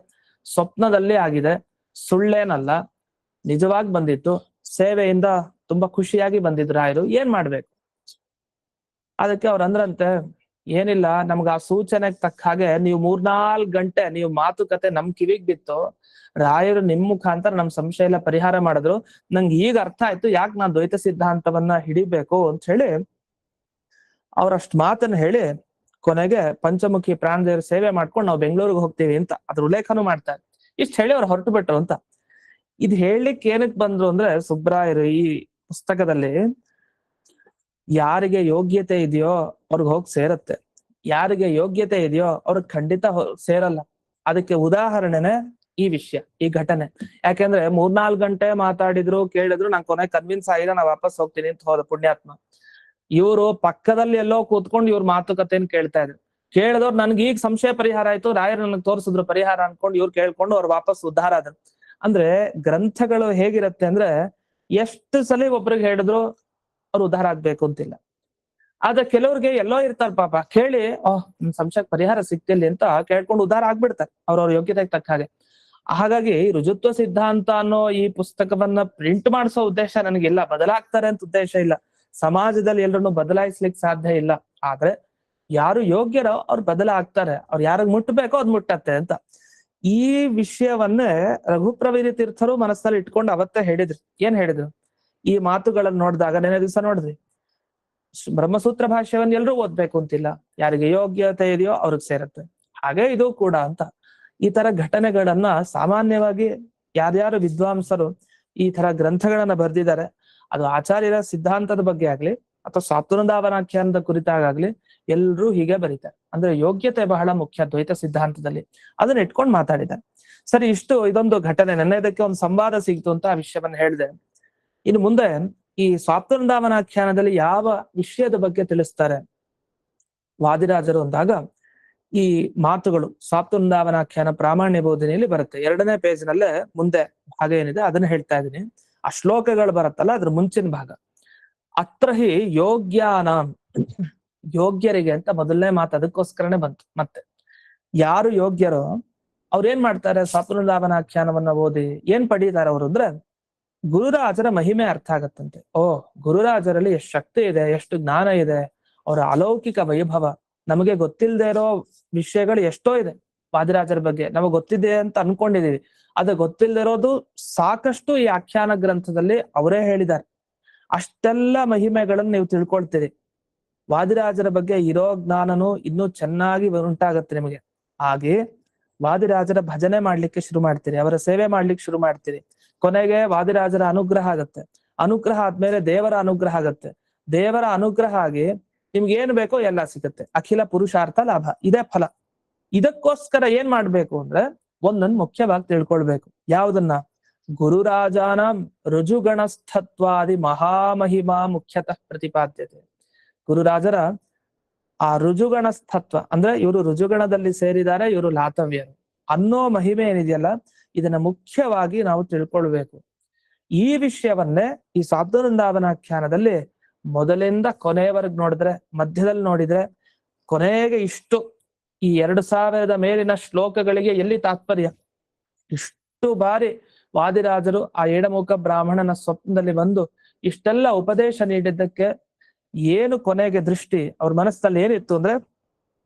ಸ್ವಪ್ನದಲ್ಲಿ ಆಗಿದೆ, ಸುಳ್ಳೇನಲ್ಲ, ನಿಜವಾಗಿ ಬಂದಿತ್ತು, ಸೇವೆಯಿಂದ ತುಂಬಾ ಖುಷಿಯಾಗಿ ಬಂದಿದ್ರು ರಾಯರು, ಏನ್ ಮಾಡ್ಬೇಕು? ಅದಕ್ಕೆ ಅವ್ರ ಅಂದ್ರಂತೆ, ಏನಿಲ್ಲ, ನಮ್ಗ ಆ ಸೂಚನೆಗೆ ತಕ್ಕ ಹಾಗೆ ನೀವು 4 ಗಂಟೆ ನೀವು ಮಾತುಕತೆ ನಮ್ ಕಿವಿಗ್ ಬಿತ್ತು, ರಾಯರು ನಿಮ್ ಮುಖಾಂತರ ನಮ್ ಸಂಶಯ ಎಲ್ಲ ಪರಿಹಾರ ಮಾಡಿದ್ರು. ನಂಗೆ ಈಗ ಅರ್ಥ ಆಯ್ತು ಯಾಕೆ ನಾನ್ ದ್ವೈತ ಸಿದ್ಧಾಂತವನ್ನ ಹಿಡಿಬೇಕು ಅಂತ ಹೇಳಿ ಅವ್ರಷ್ಟ್ ಮಾತನ್ನ ಹೇಳಿ, ಕೊನೆಗೆ ಪಂಚಮುಖಿ ಪ್ರಾಣದೇವ್ರ ಸೇವೆ ಮಾಡ್ಕೊಂಡು ನಾವು ಬೆಂಗಳೂರಿಗೆ ಹೋಗ್ತೀವಿ ಅಂತ ಅದ್ರ ಉಲ್ಲೇಖನೂ ಮಾಡ್ತಾರೆ. ಇಷ್ಟ ಹೇಳಿ ಅವ್ರು ಹೊರಟು ಬಿಟ್ರು ಅಂತ. ಇದು ಹೇಳಲಿಕ್ಕೆ ಏನಕ್ ಬಂದ್ರು ಅಂದ್ರೆ, ಸುಬ್ರಾಯರು ಈ ಪುಸ್ತಕದಲ್ಲಿ ಯಾರಿಗೆ ಯೋಗ್ಯತೆ ಇದೆಯೋ ಅವ್ರಿಗೆ ಹೋಗಿ ಸೇರತ್ತೆ, ಯಾರಿಗೆ ಯೋಗ್ಯತೆ ಇದೆಯೋ ಅವ್ರಿಗೆ ಖಂಡಿತ ಸೇರಲ್ಲ. ಅದಕ್ಕೆ ಉದಾಹರಣೆನೆ ಈ ವಿಷಯ, ಈ ಘಟನೆ. ಯಾಕೆಂದ್ರೆ 3-4 ಗಂಟೆ ಮಾತಾಡಿದ್ರು, ಕೇಳಿದ್ರು, ನಾನ್ ಕೊನೆಗೆ ಕನ್ವಿನ್ಸ್ ಆಗಿಲ್ಲ, ನಾ ವಾಪಸ್ ಹೋಗ್ತೀನಿ ಅಂತ ಹೋದ ಪುಣ್ಯಾತ್ಮ. ಇವರು ಪಕ್ಕದಲ್ಲಿ ಎಲ್ಲೋ ಕೂತ್ಕೊಂಡು ಇವ್ರ ಮಾತುಕತೆಯನ್ನು ಕೇಳ್ತಾ ಇದ್ರು. ಕೇಳಿದವ್ರು, ನನ್ಗೆ ಈಗ ಸಂಶಯ ಪರಿಹಾರ ಆಯ್ತು, ರಾಯರು ನನಗೆ ತೋರಿಸಿದ್ರು ಪರಿಹಾರ ಅನ್ಕೊಂಡು ಇವ್ರು ಕೇಳ್ಕೊಂಡು ಅವ್ರು ವಾಪಸ್ ಉದ್ಧಾರ ಆದ್ರು. ಅಂದ್ರೆ ಗ್ರಂಥಗಳು ಹೇಗಿರತ್ತೆ ಅಂದ್ರೆ, ಎಷ್ಟು ಸಲ ಒಬ್ರಿಗೆ ಹೇಳಿದ್ರು ಅವ್ರು ಉದ್ಧಾರ ಆಗ್ಬೇಕು ಅಂತಿಲ್ಲ. ಆದ್ರೆ ಕೆಲವ್ರಿಗೆ ಎಲ್ಲೋ ಇರ್ತಾರ ಪಾಪ, ಕೇಳಿ ಸಂಶಯಕ್ಕೆ ಪರಿಹಾರ ಸಿಕ್ತಿಲ್ಲ ಅಂತ ಕೇಳ್ಕೊಂಡು ಉದ್ಧಾರ ಆಗ್ಬಿಡ್ತಾರೆ ಅವ್ರವ್ರ ಯೋಗ್ಯತೆಗೆ ತಕ್ಕ ಹಾಗೆ. ಹಾಗಾಗಿ ರುಜುತ್ವ ಸಿದ್ಧಾಂತ ಅನ್ನೋ ಈ ಪುಸ್ತಕವನ್ನ ಪ್ರಿಂಟ್ ಮಾಡಿಸೋ ಉದ್ದೇಶ ನನಗಿಲ್ಲ, ಬದಲಾಗ್ತಾರೆ ಅಂತ ಉದ್ದೇಶ ಇಲ್ಲ. ಸಮಾಜದಲ್ಲಿ ಎಲ್ಲರನ್ನು ಬದಲಾಯಿಸ್ಲಿಕ್ಕೆ ಸಾಧ್ಯ ಇಲ್ಲ. ಆದ್ರೆ ಯಾರು ಯೋಗ್ಯರೋ ಅವ್ರು ಬದಲಾಗ್ತಾರೆ, ಅವ್ರು ಯಾರಿಗ್ ಮುಟ್ಬೇಕೋ ಅದ್ ಮುಟ್ಟತ್ತೆ ಅಂತ. ಈ ವಿಷಯವನ್ನೇ ರಘುಪ್ರವೀರ ತೀರ್ಥರು ಮನಸ್ಸಲ್ಲಿ ಇಟ್ಕೊಂಡು ಅವತ್ತೇ ಹೇಳಿದ್ರು. ಏನ್ ಹೇಳಿದ್ರು? ಈ ಮಾತುಗಳನ್ನ ನೋಡಿದಾಗ, ನೆನೆ ದಿವಸ ನೋಡಿದ್ವಿ, ಬ್ರಹ್ಮಸೂತ್ರ ಭಾಷ್ಯವನ್ನ ಎಲ್ರೂ ಓದ್ಬೇಕು ಅಂತಿಲ್ಲ, ಯಾರಿಗೆ ಯೋಗ್ಯತೆ ಇದೆಯೋ ಅವ್ರಿಗೆ ಸೇರತ್ತೆ. ಹಾಗೆ ಇದು ಕೂಡ ಅಂತ. ಈ ತರ ಘಟನೆಗಳನ್ನ ಸಾಮಾನ್ಯವಾಗಿ ಯಾರ್ಯಾರು ವಿದ್ವಾಂಸರು ಈ ತರ ಗ್ರಂಥಗಳನ್ನ ಬರೆದಿದ್ದಾರೆ, ಅದು ಆಚಾರ್ಯರ ಸಿದ್ಧಾಂತದ ಬಗ್ಗೆ ಆಗ್ಲಿ ಅಥವಾ ಸ್ವಾಪ್ನವೃಂದಾವನಾಖ್ಯಾನದ ಕುರಿತಾಗ್ಲಿ, ಎಲ್ರೂ ಹೀಗೆ ಬರೀತಾರೆ. ಅಂದ್ರೆ ಯೋಗ್ಯತೆ ಬಹಳ ಮುಖ್ಯ ದ್ವೈತ ಸಿದ್ಧಾಂತದಲ್ಲಿ, ಅದನ್ನ ಇಟ್ಕೊಂಡು ಮಾತಾಡಿದ್ದಾರೆ. ಸರಿ, ಇಷ್ಟು ಇದೊಂದು ಘಟನೆ. ನೆನ್ನೆದಕ್ಕೆ ಒಂದು ಸಂವಾದ ಸಿಗ್ತು ಅಂತ ಆ ವಿಷಯವನ್ನ ಹೇಳಿದೆ. ಇನ್ನು ಮುಂದೆ ಈ ಸ್ವಾಪ್ನವೃಂದಾವನಾಖ್ಯಾನದಲ್ಲಿ ಯಾವ ವಿಷಯದ ಬಗ್ಗೆ ತಿಳಿಸ್ತಾರೆ ವಾದಿರಾಜರು ಅಂದಾಗ, ಈ ಮಾತುಗಳು ಸ್ವಾಪ್ನವೃಂದಾವನಾಖ್ಯಾನ ಪ್ರಾಮಾಣ್ಯ ಬೋಧನೆಯಲ್ಲಿ ಬರುತ್ತೆ. 2ನೇ ಪೇಜ್ನಲ್ಲೇ ಮುಂದೆ ಭಾಗ ಏನಿದೆ ಅದನ್ನ ಹೇಳ್ತಾ ಇದ್ದೀನಿ. ಆ ಶ್ಲೋಕಗಳು ಬರುತ್ತಲ್ಲ, ಅದ್ರ ಮುಂಚಿನ ಭಾಗ. ಅತ್ರ ಹಿ ಯೋಗ್ಯಾನ, ಯೋಗ್ಯರಿಗೆ ಅಂತ ಮೊದಲನೇ ಮಾತು ಅದಕ್ಕೋಸ್ಕರನೇ ಬಂತು. ಮತ್ತೆ ಯಾರು ಯೋಗ್ಯರೋ ಅವ್ರೇನ್ ಮಾಡ್ತಾರೆ, ಸ್ವಾಪ್ನವೃಂದಾವನಾಖ್ಯಾನವನ್ನ ಓದಿ ಏನ್ ಪಡೀತಾರೆ ಅವರು ಅಂದ್ರೆ, ಗುರುರಾಜರ ಮಹಿಮೆ ಅರ್ಥ ಆಗತ್ತಂತೆ. ಗುರುರಾಜರಲ್ಲಿ ಎಷ್ಟು ಶಕ್ತಿ ಇದೆ, ಎಷ್ಟು ಜ್ಞಾನ ಇದೆ, ಅವರ ಅಲೌಕಿಕ ವೈಭವ. ನಮಗೆ ಗೊತ್ತಿಲ್ಲದೆ ಇರೋ ವಿಷಯಗಳು ಎಷ್ಟೋ ಇದೆ ವಾದಿರಾಜರ ಬಗ್ಗೆ, ನಮಗೆ ಗೊತ್ತಿದೆ ಅಂತ ಅನ್ಕೊಂಡಿದೀವಿ. ಅದು ಗೊತ್ತಿಲ್ಲದೆ ಇರೋದು ಸಾಕಷ್ಟು ಈ ಆಖ್ಯಾನ ಗ್ರಂಥದಲ್ಲಿ ಅವರೇ ಹೇಳಿದ್ದಾರೆ. ಅಷ್ಟೆಲ್ಲ ಮಹಿಮೆಗಳನ್ನ ನೀವು ತಿಳ್ಕೊಳ್ತೀರಿ. ವಾದಿರಾಜರ ಬಗ್ಗೆ ಇರೋ ಜ್ಞಾನನು ಇನ್ನೂ ಚೆನ್ನಾಗಿ ಉಂಟಾಗತ್ತೆ ನಿಮಗೆ. ಹಾಗೆ ವಾದಿರಾಜರ ಭಜನೆ ಮಾಡ್ಲಿಕ್ಕೆ ಶುರು ಮಾಡ್ತೀರಿ, ಅವರ ಸೇವೆ ಮಾಡ್ಲಿಕ್ಕೆ ಶುರು ಮಾಡ್ತೀರಿ. ಕೊನೆಗೆ ವಾದಿರಾಜರ ಅನುಗ್ರಹ ಆಗತ್ತೆ. ಅನುಗ್ರಹ ಆದ್ಮೇಲೆ ದೇವರ ಅನುಗ್ರಹ ಆಗತ್ತೆ. ದೇವರ ಅನುಗ್ರಹ ಆಗಿ ನಿಮ್ಗೆ ಏನ್ ಬೇಕೋ ಎಲ್ಲ ಸಿಗತ್ತೆ. ಅಖಿಲ ಪುರುಷಾರ್ಥ ಲಾಭ, ಇದೇ ಫಲ. ಇದಕ್ಕೋಸ್ಕರ ಏನ್ ಮಾಡ್ಬೇಕು ಅಂದ್ರೆ ಒಂದೊಂದು ಮುಖ್ಯವಾಗಿ ತಿಳ್ಕೊಳ್ಬೇಕು. ಯಾವ್ದನ್ನ? ಗುರುರಾಜಾನ ರುಜುಗಣಸ್ಥತ್ವಾದಿ ಮಹಾಮಹಿಮಾ ಮುಖ್ಯತಃ ಪ್ರತಿಪಾದ್ಯತೆ. ಗುರುರಾಜರ ಆ ರುಜುಗಣಸ್ಥತ್ವ ಅಂದ್ರೆ ಇವರು ರುಜುಗಣದಲ್ಲಿ ಸೇರಿದ್ದಾರೆ, ಇವರು ಲಾತವ್ಯರು ಅನ್ನೋ ಮಹಿಮೆ ಏನಿದೆಯಲ್ಲ, ಇದನ್ನ ಮುಖ್ಯವಾಗಿ ನಾವು ತಿಳ್ಕೊಳ್ಬೇಕು. ಈ ವಿಷಯವನ್ನೇ ಈ ಸಾಧುವೃಂದಾವನಾಖ್ಯಾನದಲ್ಲಿ ಮೊದಲಿಂದ ಕೊನೆಯವರೆಗೆ ನೋಡಿದ್ರೆ, ಮಧ್ಯದಲ್ಲಿ ನೋಡಿದ್ರೆ, ಕೊನೆಗೆ ಇಷ್ಟು ಈ 2000 ಮೇಲಿನ ಶ್ಲೋಕಗಳಿಗೆ ಎಲ್ಲಿ ತಾತ್ಪರ್ಯ? ಇಷ್ಟು ಬಾರಿ ವಾದಿರಾಜರು ಆ ಎಡಮುಖ ಬ್ರಾಹ್ಮಣನ ಸ್ವಪ್ನದಲ್ಲಿ ಬಂದು ಇಷ್ಟೆಲ್ಲ ಉಪದೇಶ ನೀಡಿದ್ದಕ್ಕೆ ಏನು ಕೊನೆಗೆ ದೃಷ್ಟಿ ಅವ್ರ ಮನಸ್ಸಲ್ಲಿ ಏನಿತ್ತು ಅಂದ್ರೆ,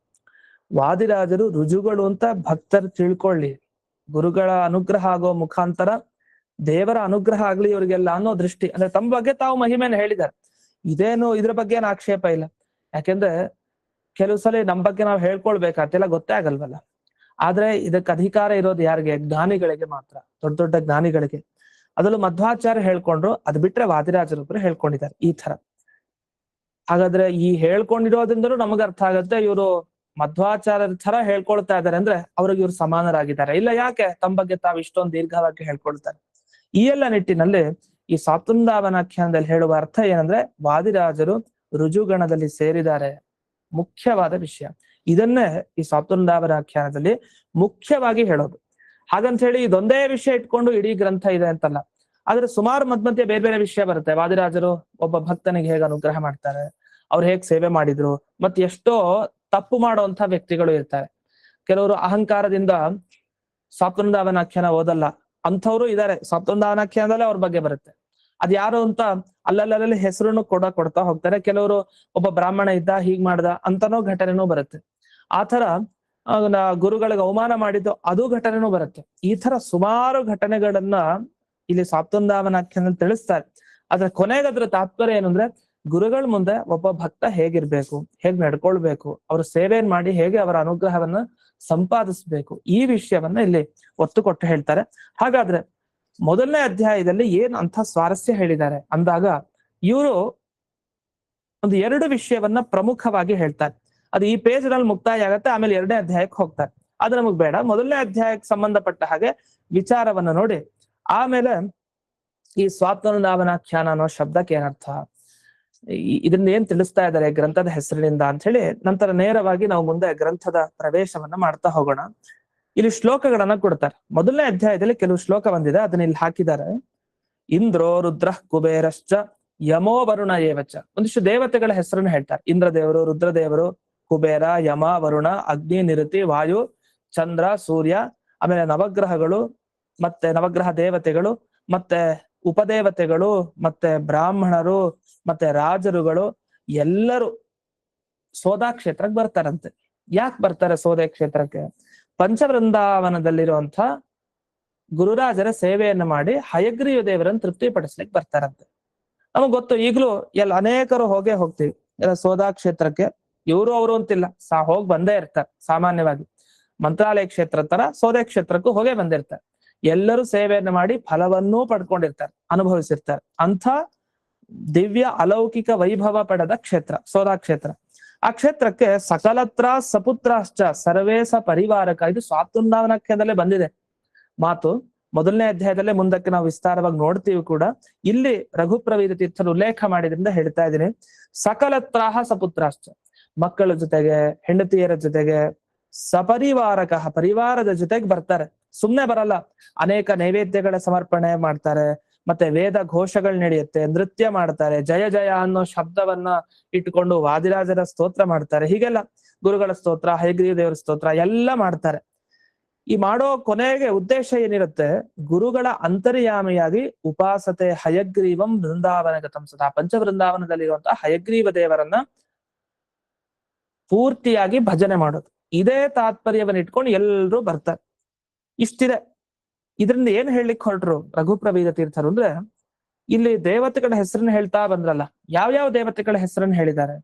ವಾದಿರಾಜರು ರುಜುಗಳು ಅಂತ ಭಕ್ತರು ತಿಳ್ಕೊಳ್ಳಿ, ಗುರುಗಳ ಅನುಗ್ರಹ ಆಗೋ ಮುಖಾಂತರ ದೇವರ ಅನುಗ್ರಹ ಆಗ್ಲಿ ಇವರಿಗೆಲ್ಲ ಅನ್ನೋ ದೃಷ್ಟಿ. ಅಂದ್ರೆ ತಮ್ಮ ಬಗ್ಗೆ ತಾವು ಮಹಿಮೆಯನ್ನು ಹೇಳಿದ್ದಾರೆ. ಇದೇನು ಇದ್ರ ಬಗ್ಗೆ ಏನು ಆಕ್ಷೇಪ ಇಲ್ಲ. ಯಾಕೆಂದ್ರೆ ಕೆಲವು ಸಲ ನಮ್ ಬಗ್ಗೆ ನಾವು ಹೇಳ್ಕೊಳ್ಬೇಕಾಗ್ತಿಲ್ಲ, ಗೊತ್ತೇ ಆಗಲ್ವಲ್ಲ. ಆದ್ರೆ ಇದಕ್ಕೆ ಅಧಿಕಾರ ಇರೋದು ಯಾರಿಗೆ? ಜ್ಞಾನಿಗಳಿಗೆ ಮಾತ್ರ, ದೊಡ್ಡ ದೊಡ್ಡ ಜ್ಞಾನಿಗಳಿಗೆ. ಅದರಲ್ಲೂ ಮಧ್ವಾಚಾರ್ಯ ಹೇಳ್ಕೊಂಡ್ರು, ಅದ್ ಬಿಟ್ರೆ ವಾದಿರಾಜರೊಬ್ರು ಹೇಳ್ಕೊಂಡಿದ್ದಾರೆ ಈ ತರ. ಹಾಗಾದ್ರೆ ಈ ಹೇಳ್ಕೊಂಡಿರೋದ್ರಿಂದಲೂ ನಮಗ ಅರ್ಥ ಆಗತ್ತೆ ಇವರು ಮಧ್ವಾಚಾರ್ಯರ ತರ ಹೇಳ್ಕೊಳ್ತಾ ಇದ್ದಾರೆ ಅಂದ್ರೆ ಅವ್ರಿಗೆ ಇವ್ರು ಸಮಾನರಾಗಿದ್ದಾರೆ. ಇಲ್ಲ, ಯಾಕೆ ತಮ್ಮ ಬಗ್ಗೆ ತಾವು ಇಷ್ಟೊಂದು ದೀರ್ಘವಾಗಿ ಹೇಳ್ಕೊಳ್ತಾರೆ? ಈ ಎಲ್ಲ ನಿಟ್ಟಿನಲ್ಲಿ ಈ ಸಾತುಂದಾವನಾಖ್ಯಾನದಲ್ಲಿ ಹೇಳುವ ಅರ್ಥ ಏನಂದ್ರೆ, ವಾದಿರಾಜರು ರುಜುಗಣದಲ್ಲಿ ಸೇರಿದ್ದಾರೆ, ಮುಖ್ಯವಾದ ವಿಷಯ. ಇದನ್ನೇ ಈ ಸಾತುಂದಾವನಾಖ್ಯಾನದಲ್ಲಿ ಮುಖ್ಯವಾಗಿ ಹೇಳೋದು. ಹಾಗಂತ ಹೇಳಿ ಇದೊಂದೇ ವಿಷಯ ಇಟ್ಕೊಂಡು ಇಡೀ ಗ್ರಂಥ ಇದೆ ಅಂತಲ್ಲ. ಆದ್ರೆ ಸುಮಾರು ಮಧ್ಯ ಬೇರೆ ಬೇರೆ ವಿಷಯ ಬರುತ್ತೆ. ವಾದಿರಾಜರು ಒಬ್ಬ ಭಕ್ತನಿಗೆ ಹೇಗೆ ಅನುಗ್ರಹ ಮಾಡ್ತಾರೆ, ಅವ್ರು ಹೇಗ್ ಸೇವೆ ಮಾಡಿದ್ರು, ಮತ್ತೆ ಎಷ್ಟೋ ತಪ್ಪು ಮಾಡುವಂತ ವ್ಯಕ್ತಿಗಳು ಇರ್ತಾರೆ. ಕೆಲವರು ಅಹಂಕಾರದಿಂದ ಸಾತುಂದಾವನಾಖ್ಯಾನ ಓದಲ್ಲ, ಅಂಥವ್ರು ಇದಾರೆ. ಸಾತುಂದಾವನಾಖ್ಯಾನದಲ್ಲೇ ಅವ್ರ ಬಗ್ಗೆ ಬರುತ್ತೆ. ಅದ್ ಯಾರು ಅಂತ ಅಲ್ಲಲ್ಲಿ ಹೆಸರನ್ನು ಕೊಡ್ತಾ ಹೋಗ್ತಾರೆ. ಕೆಲವರು ಒಬ್ಬ ಬ್ರಾಹ್ಮಣ ಇದ್ದ, ಹೀಗ್ ಮಾಡ್ದ ಅಂತನೋ ಘಟನೆನೂ ಬರುತ್ತೆ. ಆತರ ಗುರುಗಳಿಗೆ ಅವಮಾನ ಮಾಡಿದ್ದು ಅದು ಘಟನೆನೂ ಬರುತ್ತೆ. ಈ ತರ ಸುಮಾರು ಘಟನೆಗಳನ್ನ ಇಲ್ಲಿ ಸಾತುಂದಾವನಾಖ್ಯಾನದಲ್ಲಿ ತಿಳಿಸ್ತಾರೆ. ಅದ್ರ ಕೊನೆಗದ್ರ ತಾತ್ಪರ್ಯ ಏನು ಅಂದ್ರೆ, ಗುರುಗಳ ಮುಂದೆ ಒಬ್ಬ ಭಕ್ತ ಹೇಗಿರ್ಬೇಕು, ಹೇಗ್ ನಡ್ಕೊಳ್ಬೇಕು, ಅವ್ರ ಸೇವೆಯನ್ನು ಮಾಡಿ ಹೇಗೆ ಅವರ ಅನುಗ್ರಹವನ್ನ ಸಂಪಾದಿಸ್ಬೇಕು, ಈ ವಿಷಯವನ್ನ ಇಲ್ಲಿ ಒತ್ತು ಕೊಟ್ಟು ಹೇಳ್ತಾರೆ. ಹಾಗಾದ್ರೆ ಮೊದಲನೇ ಅಧ್ಯಾಯದಲ್ಲಿ ಏನ್ ಅಂತ ಸ್ವಾರಸ್ಯ ಹೇಳಿದ್ದಾರೆ ಅಂದಾಗ, ಇವರು ಒಂದು 2 ವಿಷಯವನ್ನ ಪ್ರಮುಖವಾಗಿ ಹೇಳ್ತಾರೆ. ಅದು ಈ ಪೇಜ್ ನಲ್ಲಿ ಮುಕ್ತಾಯ ಆಗತ್ತೆ, ಆಮೇಲೆ 2ನೇ ಅಧ್ಯಾಯಕ್ಕೆ ಹೋಗ್ತಾರೆ. ಅದು ನಮಗ್ ಬೇಡ. ಮೊದಲನೇ ಅಧ್ಯಾಯಕ್ಕೆ ಸಂಬಂಧಪಟ್ಟ ಹಾಗೆ ವಿಚಾರವನ್ನ ನೋಡಿ ಆಮೇಲೆ ಈ ಸಾತುಂದಾವನಾಖ್ಯಾನ ಅನ್ನೋ ಶಬ್ದಕ್ಕೆ ಏನರ್ಥ, ಇದನ್ನ ಏನ್ ತಿಳಿಸ್ತಾ ಇದ್ದಾರೆ ಗ್ರಂಥದ ಹೆಸರಿನಿಂದ ಅಂತ ಹೇಳಿ ನಂತರ ನೇರವಾಗಿ ನಾವು ಮುಂದೆ ಗ್ರಂಥದ ಪ್ರವೇಶವನ್ನ ಮಾಡ್ತಾ ಹೋಗೋಣ. ಇಲ್ಲಿ ಶ್ಲೋಕಗಳನ್ನ ಕೊಡ್ತಾರೆ. ಮೊದಲನೇ ಅಧ್ಯಾಯದಲ್ಲಿ ಕೆಲವು ಶ್ಲೋಕ ಬಂದಿದೆ, ಅದನ್ನ ಇಲ್ಲಿ ಹಾಕಿದ್ದಾರೆ. ಇಂದ್ರೋ ರುದ್ರ ಕುಬೇರಶ್ಚ ಯಮೋ ವರುಣ ಏವಚ. ಒಂದಿಷ್ಟು ದೇವತೆಗಳ ಹೆಸರನ್ನು ಹೇಳ್ತಾರೆ. ಇಂದ್ರದೇವರು, ರುದ್ರದೇವರು, ಕುಬೇರ, ಯಮ, ವರುಣ, ಅಗ್ನಿ, ನಿರುತಿ, ವಾಯು, ಚಂದ್ರ, ಸೂರ್ಯ, ಆಮೇಲೆ ನವಗ್ರಹಗಳು, ಮತ್ತೆ ನವಗ್ರಹ ದೇವತೆಗಳು, ಮತ್ತೆ ಉಪದೇವತೆಗಳು, ಮತ್ತೆ ಬ್ರಾಹ್ಮಣರು, ಮತ್ತೆ ರಾಜರುಗಳು ಎಲ್ಲರೂ ಸೋದಾ ಕ್ಷೇತ್ರಕ್ಕೆ ಬರ್ತಾರಂತೆ. ಯಾಕೆ ಬರ್ತಾರೆ ಸೋದೆ ಕ್ಷೇತ್ರಕ್ಕೆ? ಪಂಚವೃಂದಾವನದಲ್ಲಿರುವಂತ ಗುರುರಾಜರ ಸೇವೆಯನ್ನು ಮಾಡಿ ಹಯಗ್ರೀವ ದೇವರನ್ನು ತೃಪ್ತಿಪಡಿಸ್ಲಿಕ್ಕೆ ಬರ್ತಾರಂತೆ. ನಮಗ್ ಗೊತ್ತು, ಈಗಲೂ ಎಲ್ಲ ಅನೇಕರು ಹೋಗ್ತೀವಿ ಎಲ್ಲ ಸೋದಾ ಕ್ಷೇತ್ರಕ್ಕೆ. ಇವರು ಅವರು ಅಂತಿಲ್ಲ, ಹೋಗಿ ಬಂದೇ ಇರ್ತಾರೆ. ಸಾಮಾನ್ಯವಾಗಿ ಮಂತ್ರಾಲಯ ಕ್ಷೇತ್ರ ತರ ಸೋದೆ ಕ್ಷೇತ್ರಕ್ಕೂ ಹೋಗೇ ಬಂದಿರ್ತಾರೆ. ಎಲ್ಲರೂ ಸೇವೆಯನ್ನು ಮಾಡಿ ಫಲವನ್ನೂ ಪಡ್ಕೊಂಡಿರ್ತಾರೆ, ಅನುಭವಿಸಿರ್ತಾರೆ. ಅಂಥ ದಿವ್ಯ ಅಲೌಕಿಕ ವೈಭವ ಪಡೆದ ಕ್ಷೇತ್ರ ಸೋದಾ ಕ್ಷೇತ್ರ. ಆ ಕ್ಷೇತ್ರಕ್ಕೆ ಸಕಲತ್ರ ಸಪುತ್ರಾಶ್ಚ ಸರ್ವೇಸ ಪರಿವಾರಕ, ಇದು ಸಾತುಂದಾವನಾಖ್ಯಾನದಲ್ಲೇ ಬಂದಿದೆ ಮಾತು. ಮೊದಲನೇ ಅಧ್ಯಾಯದಲ್ಲೇ ಮುಂದಕ್ಕೆ ನಾವು ವಿಸ್ತಾರವಾಗಿ ನೋಡ್ತೀವಿ ಕೂಡ. ಇಲ್ಲಿ ರಘುಪ್ರವೀರ ತೀರ್ಥರು ಉಲ್ಲೇಖ ಮಾಡಿದ್ರಿಂದ ಹೇಳ್ತಾ ಇದ್ದೀನಿ. ಸಕಲತ್ರಾಹ ಸಪುತ್ರಾಶ್ಚ, ಮಕ್ಕಳ ಜೊತೆಗೆ, ಹೆಂಡತಿಯರ ಜೊತೆಗೆ, ಸಪರಿವಾರಕ, ಪರಿವಾರದ ಜೊತೆಗೆ ಬರ್ತಾರೆ. ಸುಮ್ನೆ ಬರಲ್ಲ. ಅನೇಕ ನೈವೇದ್ಯಗಳ ಸಮರ್ಪಣೆ ಮಾಡ್ತಾರೆ, ಮತ್ತೆ ವೇದ ಘೋಷಗಳು ನಡೆಯುತ್ತೆ, ನೃತ್ಯ ಮಾಡ್ತಾರೆ, ಜಯ ಜಯ ಅನ್ನೋ ಶಬ್ದವನ್ನ ಇಟ್ಟುಕೊಂಡು ವಾದಿರಾಜರ ಸ್ತೋತ್ರ ಮಾಡ್ತಾರೆ. ಹೀಗೆಲ್ಲ ಗುರುಗಳ ಸ್ತೋತ್ರ, ಹಯಗ್ರೀವ ದೇವರ ಸ್ತೋತ್ರ ಎಲ್ಲ ಮಾಡ್ತಾರೆ. ಈ ಮಾಡೋ ಕೊನೆಗೆ ಉದ್ದೇಶ ಏನಿರುತ್ತೆ? ಗುರುಗಳ ಅಂತರ್ಯಾಮಿಯಾಗಿ ಉಪಾಸತೆ ಹಯಗ್ರೀವಂ ವೃಂದಾವನಗತಂ ಸದಾ, ಪಂಚವೃಂದಾವನದಲ್ಲಿರುವಂತಹ ಹಯಗ್ರೀವ ದೇವರನ್ನ ಪೂರ್ತಿಯಾಗಿ ಭಜನೆ ಮಾಡೋದು. ಇದೇ ತಾತ್ಪರ್ಯವನ್ನ ಇಟ್ಕೊಂಡು ಎಲ್ರೂ ಬರ್ತಾರೆ. ಇಷ್ಟಿದೆ. ಇದರಿಂದ ಏನ್ ಹೇಳಲಿಕ್ಕೆ ಹೊರಟ್ರು ರಘುಪ್ರವೀರ ತೀರ್ಥರು ಅಂದ್ರೆ, ಇಲ್ಲಿ ದೇವತೆಗಳ ಹೆಸರನ್ನ ಹೇಳ್ತಾ ಬಂದ್ರಲ್ಲ, ಯಾವ್ಯಾವ ದೇವತೆಗಳ ಹೆಸರನ್ನ ಹೇಳಿದ್ದಾರೆ?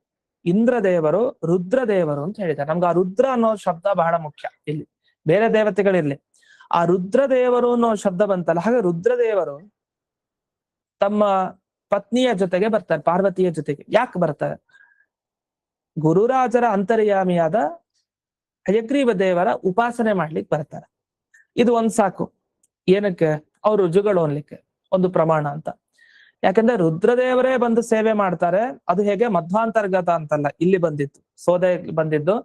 ಇಂದ್ರದೇವರು, ರುದ್ರದೇವರು ಅಂತ ಹೇಳಿದ್ದಾರೆ. ನಮ್ಗೆ ಆ ರುದ್ರ ಅನ್ನೋ ಶಬ್ದ ಬಹಳ ಮುಖ್ಯ ಇಲ್ಲಿ. ಬೇರೆ ದೇವತೆಗಳಿರ್ಲಿ. ಆ ರುದ್ರದೇವರು ಅನ್ನೋ ಶಬ್ದ ಬಂತಲ್ಲ, ಹಾಗೆ ರುದ್ರದೇವರು ತಮ್ಮ ಪತ್ನಿಯ ಜೊತೆಗೆ ಬರ್ತಾರೆ, ಪಾರ್ವತಿಯ ಜೊತೆಗೆ. ಯಾಕೆ ಬರ್ತಾರೆ? ಗುರುರಾಜರ ಅಂತರ್ಯಾಮಿಯಾದ ಹಯಗ್ರೀವ ದೇವರ ಉಪಾಸನೆ ಮಾಡ್ಲಿಕ್ಕೆ ಬರ್ತಾರೆ. ಇದು ಒಂದ್ ಸಾಕು. ಏನಕ್ಕೆ? ಅವ್ರು ರುಜುಗಳು ಅನ್ಲಿಕ್ಕೆ ಒಂದು ಪ್ರಮಾಣ ಅಂತ. ಯಾಕಂದ್ರೆ ರುದ್ರದೇವರೇ ಬಂದು ಸೇವೆ ಮಾಡ್ತಾರೆ. ಅದು ಹೇಗೆ? ಮಧ್ವಾಂತರ್ಗತ ಅಂತಲ್ಲ, ಇಲ್ಲಿ ಬಂದಿತ್ತು, ಸೋದೆ ಬಂದಿದ್ದು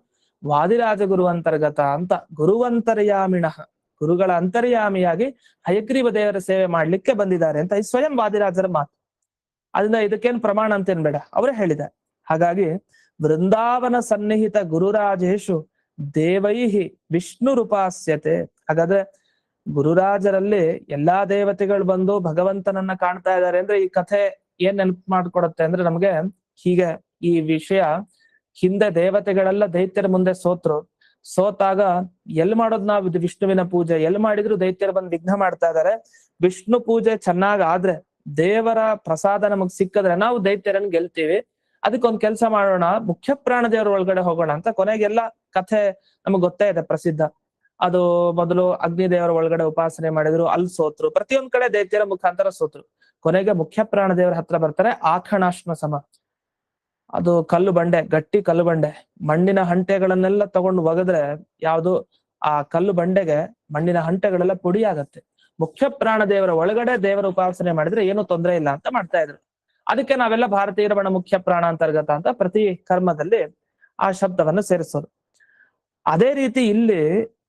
ವಾದಿರಾಜ ಗುರು ಅಂತರ್ಗತ ಅಂತ. ಗುರುವಂತರ್ಯಾಮಿಣಃ, ಗುರುಗಳ ಅಂತರ್ಯಾಮಿಯಾಗಿ ಹಯಗ್ರೀವ ದೇವರ ಸೇವೆ ಮಾಡ್ಲಿಕ್ಕೆ ಬಂದಿದ್ದಾರೆ ಅಂತ ಈ ಸ್ವಯಂ ವಾದಿರಾಜರ ಮಾತು. ಅದರಿಂದ ಇದಕ್ಕೇನ್ ಪ್ರಮಾಣ ಅಂತೇನ್ ಬೇಡ, ಅವರೇ ಹೇಳಿದ್ದಾರೆ. ಹಾಗಾಗಿ ವೃಂದಾವನ ಸನ್ನಿಹಿತ ಗುರುರಾಜೇಶು ದೇವೈಹಿ ವಿಷ್ಣು ರೂಪಾಸ್ಯತೆ. ಹಾಗಾದ್ರೆ ಗುರುರಾಜರಲ್ಲಿ ಎಲ್ಲಾ ದೇವತೆಗಳು ಬಂದು ಭಗವಂತನನ್ನ ಕಾಣ್ತಾ ಇದ್ದಾರೆ ಅಂದ್ರೆ ಈ ಕಥೆ ಏನ್ ನೆನಪು ಮಾಡ್ಕೊಡತ್ತೆ ಅಂದ್ರೆ ನಮ್ಗೆ ಹೀಗೆ ಈ ವಿಷಯ, ಹಿಂದೆ ದೇವತೆಗಳೆಲ್ಲ ದೈತ್ಯರ ಮುಂದೆ ಸೋತಾಗ ಎಲ್ ಮಾಡೋದ್ ನಾವು ವಿಷ್ಣುವಿನ ಪೂಜೆ ಎಲ್ ಮಾಡಿದ್ರು ದೈತ್ಯರು ಬಂದು ವಿಘ್ನ ಮಾಡ್ತಾ ಇದಾರೆ. ವಿಷ್ಣು ಪೂಜೆ ಚೆನ್ನಾಗ್ ಆದ್ರೆ, ದೇವರ ಪ್ರಸಾದ ನಮಗ್ ಸಿಕ್ಕಿದ್ರೆ ನಾವು ದೈತ್ಯರನ್ನ ಗೆಲ್ತೀವಿ. ಅದಕ್ಕೊಂದ್ ಕೆಲಸ ಮಾಡೋಣ, ಮುಖ್ಯ ಪ್ರಾಣ ದೇವರ ಒಳಗಡೆ ಹೋಗೋಣ ಅಂತ. ಕೊನೆಗೆಲ್ಲ ಕಥೆ ನಮಗ್ ಗೊತ್ತೇ ಇದೆ, ಪ್ರಸಿದ್ಧ. ಅದು ಮೊದಲು ಅಗ್ನಿ ದೇವರ ಒಳಗಡೆ ಉಪಾಸನೆ ಮಾಡಿದ್ರು, ಅಲ್ಲಿ ಸೋತ್ರು. ಪ್ರತಿಯೊಂದ್ ಕಡೆ ದೈತ್ಯರ ಮುಖಾಂತರ ಸೋತ್ರು. ಕೊನೆಗೆ ಮುಖ್ಯ ಪ್ರಾಣ ದೇವರ ಹತ್ರ ಬರ್ತಾರೆ. ಆಖಣಾಶ್ಮ ಸಮ, ಅದು ಕಲ್ಲು ಬಂಡೆ, ಗಟ್ಟಿ ಕಲ್ಲು ಬಂಡೆ, ಮಣ್ಣಿನ ಹಂಟೆಗಳನ್ನೆಲ್ಲ ತಗೊಂಡು ಒಗದ್ರೆ ಯಾವುದು ಆ ಕಲ್ಲು ಬಂಡೆಗೆ ಮಣ್ಣಿನ ಹಂಟೆಗಳೆಲ್ಲ ಪುಡಿ ಆಗತ್ತೆ. ಮುಖ್ಯ ಪ್ರಾಣ ದೇವರ ಒಳಗಡೆ ದೇವರ ಉಪಾಸನೆ ಮಾಡಿದ್ರೆ ಏನು ತೊಂದರೆ ಇಲ್ಲ ಅಂತ ಮಾಡ್ತಾ ಇದ್ರು. ಅದಕ್ಕೆ ನಾವೆಲ್ಲ ಭಾರತೀಯ ರಮಣ ಮುಖ್ಯ ಪ್ರಾಣ ಅಂತರ್ಗತ ಅಂತ ಪ್ರತಿ ಕರ್ಮದಲ್ಲಿ ಆ ಶಬ್ದವನ್ನು ಸೇರಿಸೋದು. ಅದೇ ರೀತಿ ಇಲ್ಲಿ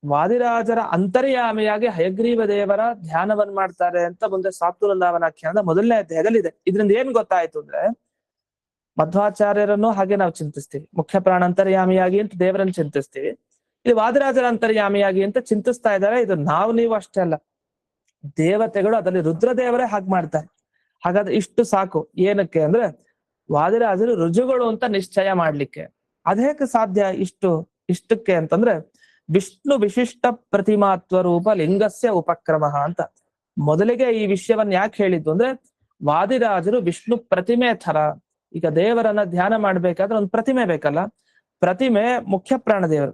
ವಾದಿರಾಜರ ಅಂತರ್ಯಾಮಿಯಾಗಿ ಹಯಗ್ರೀವ ದೇವರ ಧ್ಯಾನವನ್ನ ಮಾಡ್ತಾರೆ ಅಂತ ಮುಂದೆ ಸಾತ್ವೃಂದಾವನಾಖ್ಯಾನದ ಮೊದಲನೇ ಅಧ್ಯಾಯದಲ್ಲಿ ಇದೆ. ಇದರಿಂದ ಏನ್ ಗೊತ್ತಾಯ್ತು ಅಂದ್ರೆ, ಮಧ್ವಾಚಾರ್ಯರನ್ನು ಹಾಗೆ ನಾವು ಚಿಂತಿಸ್ತೀವಿ, ಮುಖ್ಯ ಪ್ರಾಣ ಅಂತರ್ಯಾಮಿಯಾಗಿ ಅಂತ ದೇವರನ್ನು ಚಿಂತಿಸ್ತೀವಿ. ಇಲ್ಲಿ ವಾದಿರಾಜರ ಅಂತರ್ಯಾಮಿಯಾಗಿ ಅಂತ ಚಿಂತಿಸ್ತಾ ಇದ್ದಾರೆ. ಇದು ನೀವು ಅಷ್ಟೇ ಅಲ್ಲ, ದೇವತೆಗಳು ಅದರಲ್ಲಿ ರುದ್ರದೇವರೇ ಹಾಗೆ ಮಾಡ್ತಾರೆ. ಹಾಗಾದ್ರೆ ಇಷ್ಟು ಸಾಕು. ಏನಕ್ಕೆ ಅಂದ್ರೆ ವಾದಿರಾಜರು ರುಜುಗಳು ಅಂತ ನಿಶ್ಚಯ ಮಾಡ್ಲಿಕ್ಕೆ. ಅದೇಕೆ ಸಾಧ್ಯ ಇಷ್ಟಕ್ಕೆ ಅಂತಂದ್ರೆ, ವಿಷ್ಣು ವಿಶಿಷ್ಟ ಪ್ರತಿಮಾತ್ವ ರೂಪ ಲಿಂಗಸ್ಯ ಉಪಕ್ರಮ ಅಂತ. ಮೊದಲಿಗೆ ಈ ವಿಷಯವನ್ನ ಯಾಕೆ ಹೇಳಿದ್ದು ಅಂದ್ರೆ, ವಾದಿರಾಜರು ವಿಷ್ಣು ಪ್ರತಿಮೆ ತರ. ಈಗ ದೇವರನ್ನ ಧ್ಯಾನ ಮಾಡ್ಬೇಕಾದ್ರೆ ಒಂದು ಪ್ರತಿಮೆ ಬೇಕಲ್ಲ, ಪ್ರತಿಮೆ ಮುಖ್ಯ ಪ್ರಾಣ ದೇವರು.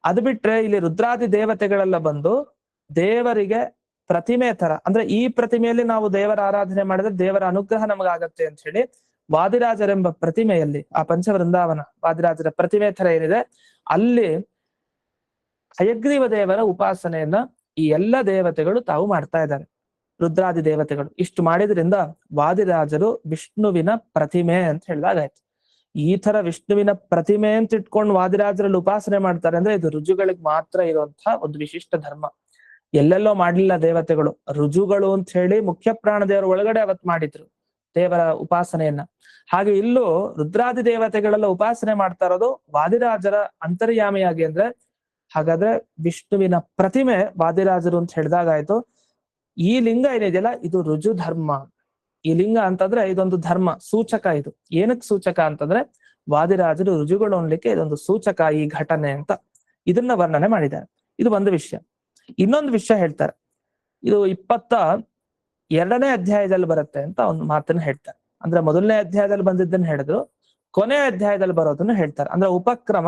ಅದು ಬಿಟ್ರೆ ಇಲ್ಲಿ ರುದ್ರಾದಿ ದೇವತೆಗಳೆಲ್ಲ ಬಂದು ದೇವರಿಗೆ ಪ್ರತಿಮೆ ತರ, ಅಂದ್ರೆ ಈ ಪ್ರತಿಮೆಯಲ್ಲಿ ನಾವು ದೇವರ ಆರಾಧನೆ ಮಾಡಿದ್ರೆ ದೇವರ ಅನುಗ್ರಹ ನಮಗಾಗತ್ತೆ ಅಂತ ಹೇಳಿ ವಾದಿರಾಜರೆಂಬ ಪ್ರತಿಮೆಯಲ್ಲಿ, ಆ ಪಂಚವೃಂದಾವನ ವಾದಿರಾಜರ ಪ್ರತಿಮೆ ತರ ಏನಿದೆ ಅಲ್ಲಿ ಹಯಗ್ರೀವ ದೇವರ ಉಪಾಸನೆಯನ್ನ ಈ ಎಲ್ಲ ದೇವತೆಗಳು ತಾವು ಮಾಡ್ತಾ ಇದ್ದಾರೆ, ರುದ್ರಾದಿ ದೇವತೆಗಳು. ಇಷ್ಟು ಮಾಡಿದ್ರಿಂದ ವಾದಿರಾಜರು ವಿಷ್ಣುವಿನ ಪ್ರತಿಮೆ ಅಂತ ಹೇಳಿದಾಗಾಯ್ತು. ಈ ತರ ವಿಷ್ಣುವಿನ ಪ್ರತಿಮೆ ಅಂತ ಇಟ್ಕೊಂಡು ವಾದಿರಾಜರಲ್ಲಿ ಉಪಾಸನೆ ಮಾಡ್ತಾರೆ ಅಂದ್ರೆ ಇದು ರುಜುಗಳಿಗೆ ಮಾತ್ರ ಇರುವಂತಹ ಒಂದು ವಿಶಿಷ್ಟ ಧರ್ಮ. ಎಲ್ಲೆಲ್ಲೋ ಮಾಡ್ಲಿಲ್ಲ ದೇವತೆಗಳು. ರುಜುಗಳು ಅಂತ ಹೇಳಿ ಮುಖ್ಯ ಪ್ರಾಣ ದೇವರ ಒಳಗಡೆ ಅವತ್ ಮಾಡಿದ್ರು ದೇವರ ಉಪಾಸನೆಯನ್ನ. ಹಾಗೆ ಇಲ್ಲೂ ರುದ್ರಾದಿ ದೇವತೆಗಳೆಲ್ಲ ಉಪಾಸನೆ ಮಾಡ್ತಾ ಇರೋದು ವಾದಿರಾಜರ ಅಂತರ್ಯಾಮಿಯಾಗಿ. ಅಂದ್ರೆ ಹಾಗಾದ್ರೆ ವಿಷ್ಣುವಿನ ಪ್ರತಿಮೆ ವಾದಿರಾಜರು ಅಂತ ಹೇಳಿದಾಗಾಯ್ತು. ಈ ಲಿಂಗ ಏನಿದೆಯಲ್ಲ ಇದು ರುಜು ಧರ್ಮ. ಈ ಲಿಂಗ ಅಂತಂದ್ರೆ ಇದೊಂದು ಧರ್ಮ ಸೂಚಕ. ಇದು ಏನಕ್ಕೆ ಸೂಚಕ ಅಂತಂದ್ರೆ ವಾದಿರಾಜರು ರುಜುಗಳು ಅನ್ಲಿಕ್ಕೆ ಇದೊಂದು ಸೂಚಕ ಈ ಘಟನೆ ಅಂತ ಇದನ್ನ ವರ್ಣನೆ ಮಾಡಿದ್ದಾರೆ. ಇದು ಒಂದು ವಿಷಯ. ಇನ್ನೊಂದು ವಿಷಯ ಹೇಳ್ತಾರೆ, ಇದು 22ನೇ ಅಧ್ಯಾಯದಲ್ಲಿ ಬರುತ್ತೆ ಅಂತ ಒಂದು ಮಾತನ್ನ ಹೇಳ್ತಾರೆ. ಅಂದ್ರೆ ಮೊದಲನೇ ಅಧ್ಯಾಯದಲ್ಲಿ ಬಂದಿದ್ದನ್ನು ಹೇಳಿದ್ರು, ಕೊನೆ ಅಧ್ಯಾಯದಲ್ಲಿ ಬರೋದನ್ನ ಹೇಳ್ತಾರೆ. ಅಂದ್ರೆ ಉಪಕ್ರಮ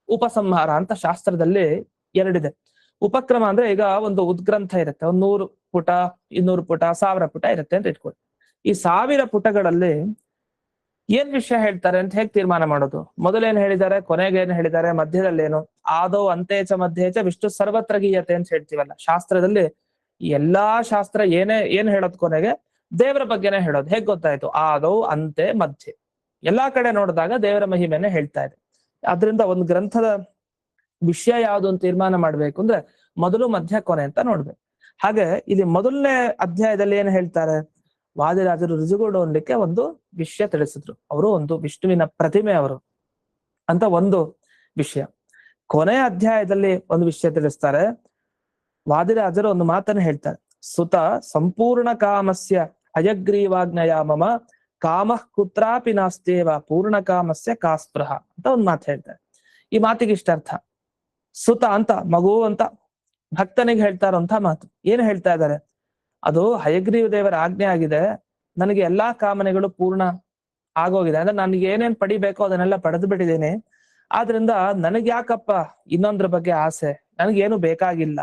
ಉಪಸಂಹಾರ ಅಂತ ಶಾಸ್ತ್ರದಲ್ಲಿ ಎರಡಿದೆ. ಉಪಕ್ರಮ ಅಂದ್ರೆ ಈಗ ಒಂದು ಉದ್ಗ್ರಂಥ ಇರುತ್ತೆ, 100 ಪುಟ 200 ಪುಟ 1000 ಪುಟ ಇರುತ್ತೆ ಅಂತ ಇಟ್ಕೊಳ್ಳಿ. ಈ 1000 ಪುಟಗಳಲ್ಲಿ ಏನ್ ವಿಷಯ ಹೇಳ್ತಾರೆ ಅಂತ ಹೇಗೆ ತೀರ್ಮಾನ ಮಾಡೋದು? ಮೊದಲೇನ್ ಹೇಳಿದ್ದಾರೆ, ಕೊನೆಗೆ ಏನ್ ಹೇಳಿದ್ದಾರೆ, ಮಧ್ಯದಲ್ಲಿ ಏನು? ಆದೋ ಅಂತೇಚ ಮಧ್ಯೇಚ ವಿಷ್ಣು ಸರ್ವತ್ರ ಗೀಯತೆ ಅಂತ ಹೇಳ್ತೀವಲ್ಲ ಶಾಸ್ತ್ರದಲ್ಲಿ. ಎಲ್ಲಾ ಶಾಸ್ತ್ರ ಏನ್ ಹೇಳೋದು? ಕೊನೆಗೆ ದೇವರ ಬಗ್ಗೆನೇ ಹೇಳೋದು. ಹೇಗ್ ಗೊತ್ತಾಯ್ತು? ಆದೋ ಅಂತೆ ಮಧ್ಯೆ ಎಲ್ಲಾ ಕಡೆ ನೋಡಿದಾಗ ದೇವರ ಮಹಿಮೆನೆ ಹೇಳ್ತಾ ಇದೆ. ಆದ್ರಿಂದ ಒಂದು ಗ್ರಂಥದ ವಿಷಯ ಯಾವುದು ಅಂತ ತೀರ್ಮಾನ ಮಾಡ್ಬೇಕು ಅಂದ್ರೆ ಮೊದಲು ಮಧ್ಯ ಕೊನೆ ಅಂತ ನೋಡ್ಬೇಕು. ಹಾಗೆ ಇಲ್ಲಿ ಮೊದಲನೇ ಅಧ್ಯಾಯದಲ್ಲಿ ಏನ್ ಹೇಳ್ತಾರೆ, ವಾದಿರಾಜರು ರುಜುಗಳು ಅನ್ಲಿಕ್ಕೆ ಒಂದು ವಿಷಯ ತಿಳಿಸಿದ್ರು. ಅವರು ಒಂದು ವಿಷ್ಣುವಿನ ಪ್ರತಿಮೆ ಅವರು ಅಂತ ಒಂದು ವಿಷಯ. ಕೊನೆಯ ಅಧ್ಯಾಯದಲ್ಲಿ ಒಂದು ವಿಷಯ ತಿಳಿಸ್ತಾರೆ. ವಾದಿರಾಜರು ಒಂದು ಮಾತನ್ನು ಹೇಳ್ತಾರೆ, ಸುತ ಸಂಪೂರ್ಣ ಕಾಮಸ್ಯ ಹಯಗ್ರೀವಾಜ್ಞಯ ಮಮ ಕಾಮ ಕುತ್ರಾಪಿ ನಾಸ್ತೇವ ಪೂರ್ಣ ಕಾಮಸ್ಯ ಕಾಸ್ಪೃಹ ಅಂತ ಒಂದು ಮಾತು ಹೇಳ್ತಾರೆ. ಈ ಮಾತಿಗೆ ಇಷ್ಟ ಅರ್ಥ. ಸುತ ಅಂತ ಮಗು ಅಂತ ಭಕ್ತನಿಗೆ ಹೇಳ್ತಾ ಇರೋಂಥ ಮಾತು. ಏನು ಹೇಳ್ತಾ ಇದ್ದಾರೆ? ಅದು ಹಯಗ್ರೀವ ದೇವರ ಆಜ್ಞೆ ಆಗಿದೆ, ನನಗೆ ಎಲ್ಲಾ ಕಾಮನೆಗಳು ಪೂರ್ಣ ಆಗೋಗಿದೆ. ಅಂದ್ರೆ ನನಗೆ ಏನೇನ್ ಪಡಿಬೇಕೋ ಅದನ್ನೆಲ್ಲ ಪಡೆದು ಬಿಟ್ಟಿದ್ದೀನಿ. ಆದ್ರಿಂದ ನನಗೆ ಯಾಕಪ್ಪ ಇನ್ನೊಂದ್ರ ಬಗ್ಗೆ ಆಸೆ, ನನಗೇನು ಬೇಕಾಗಿಲ್ಲ.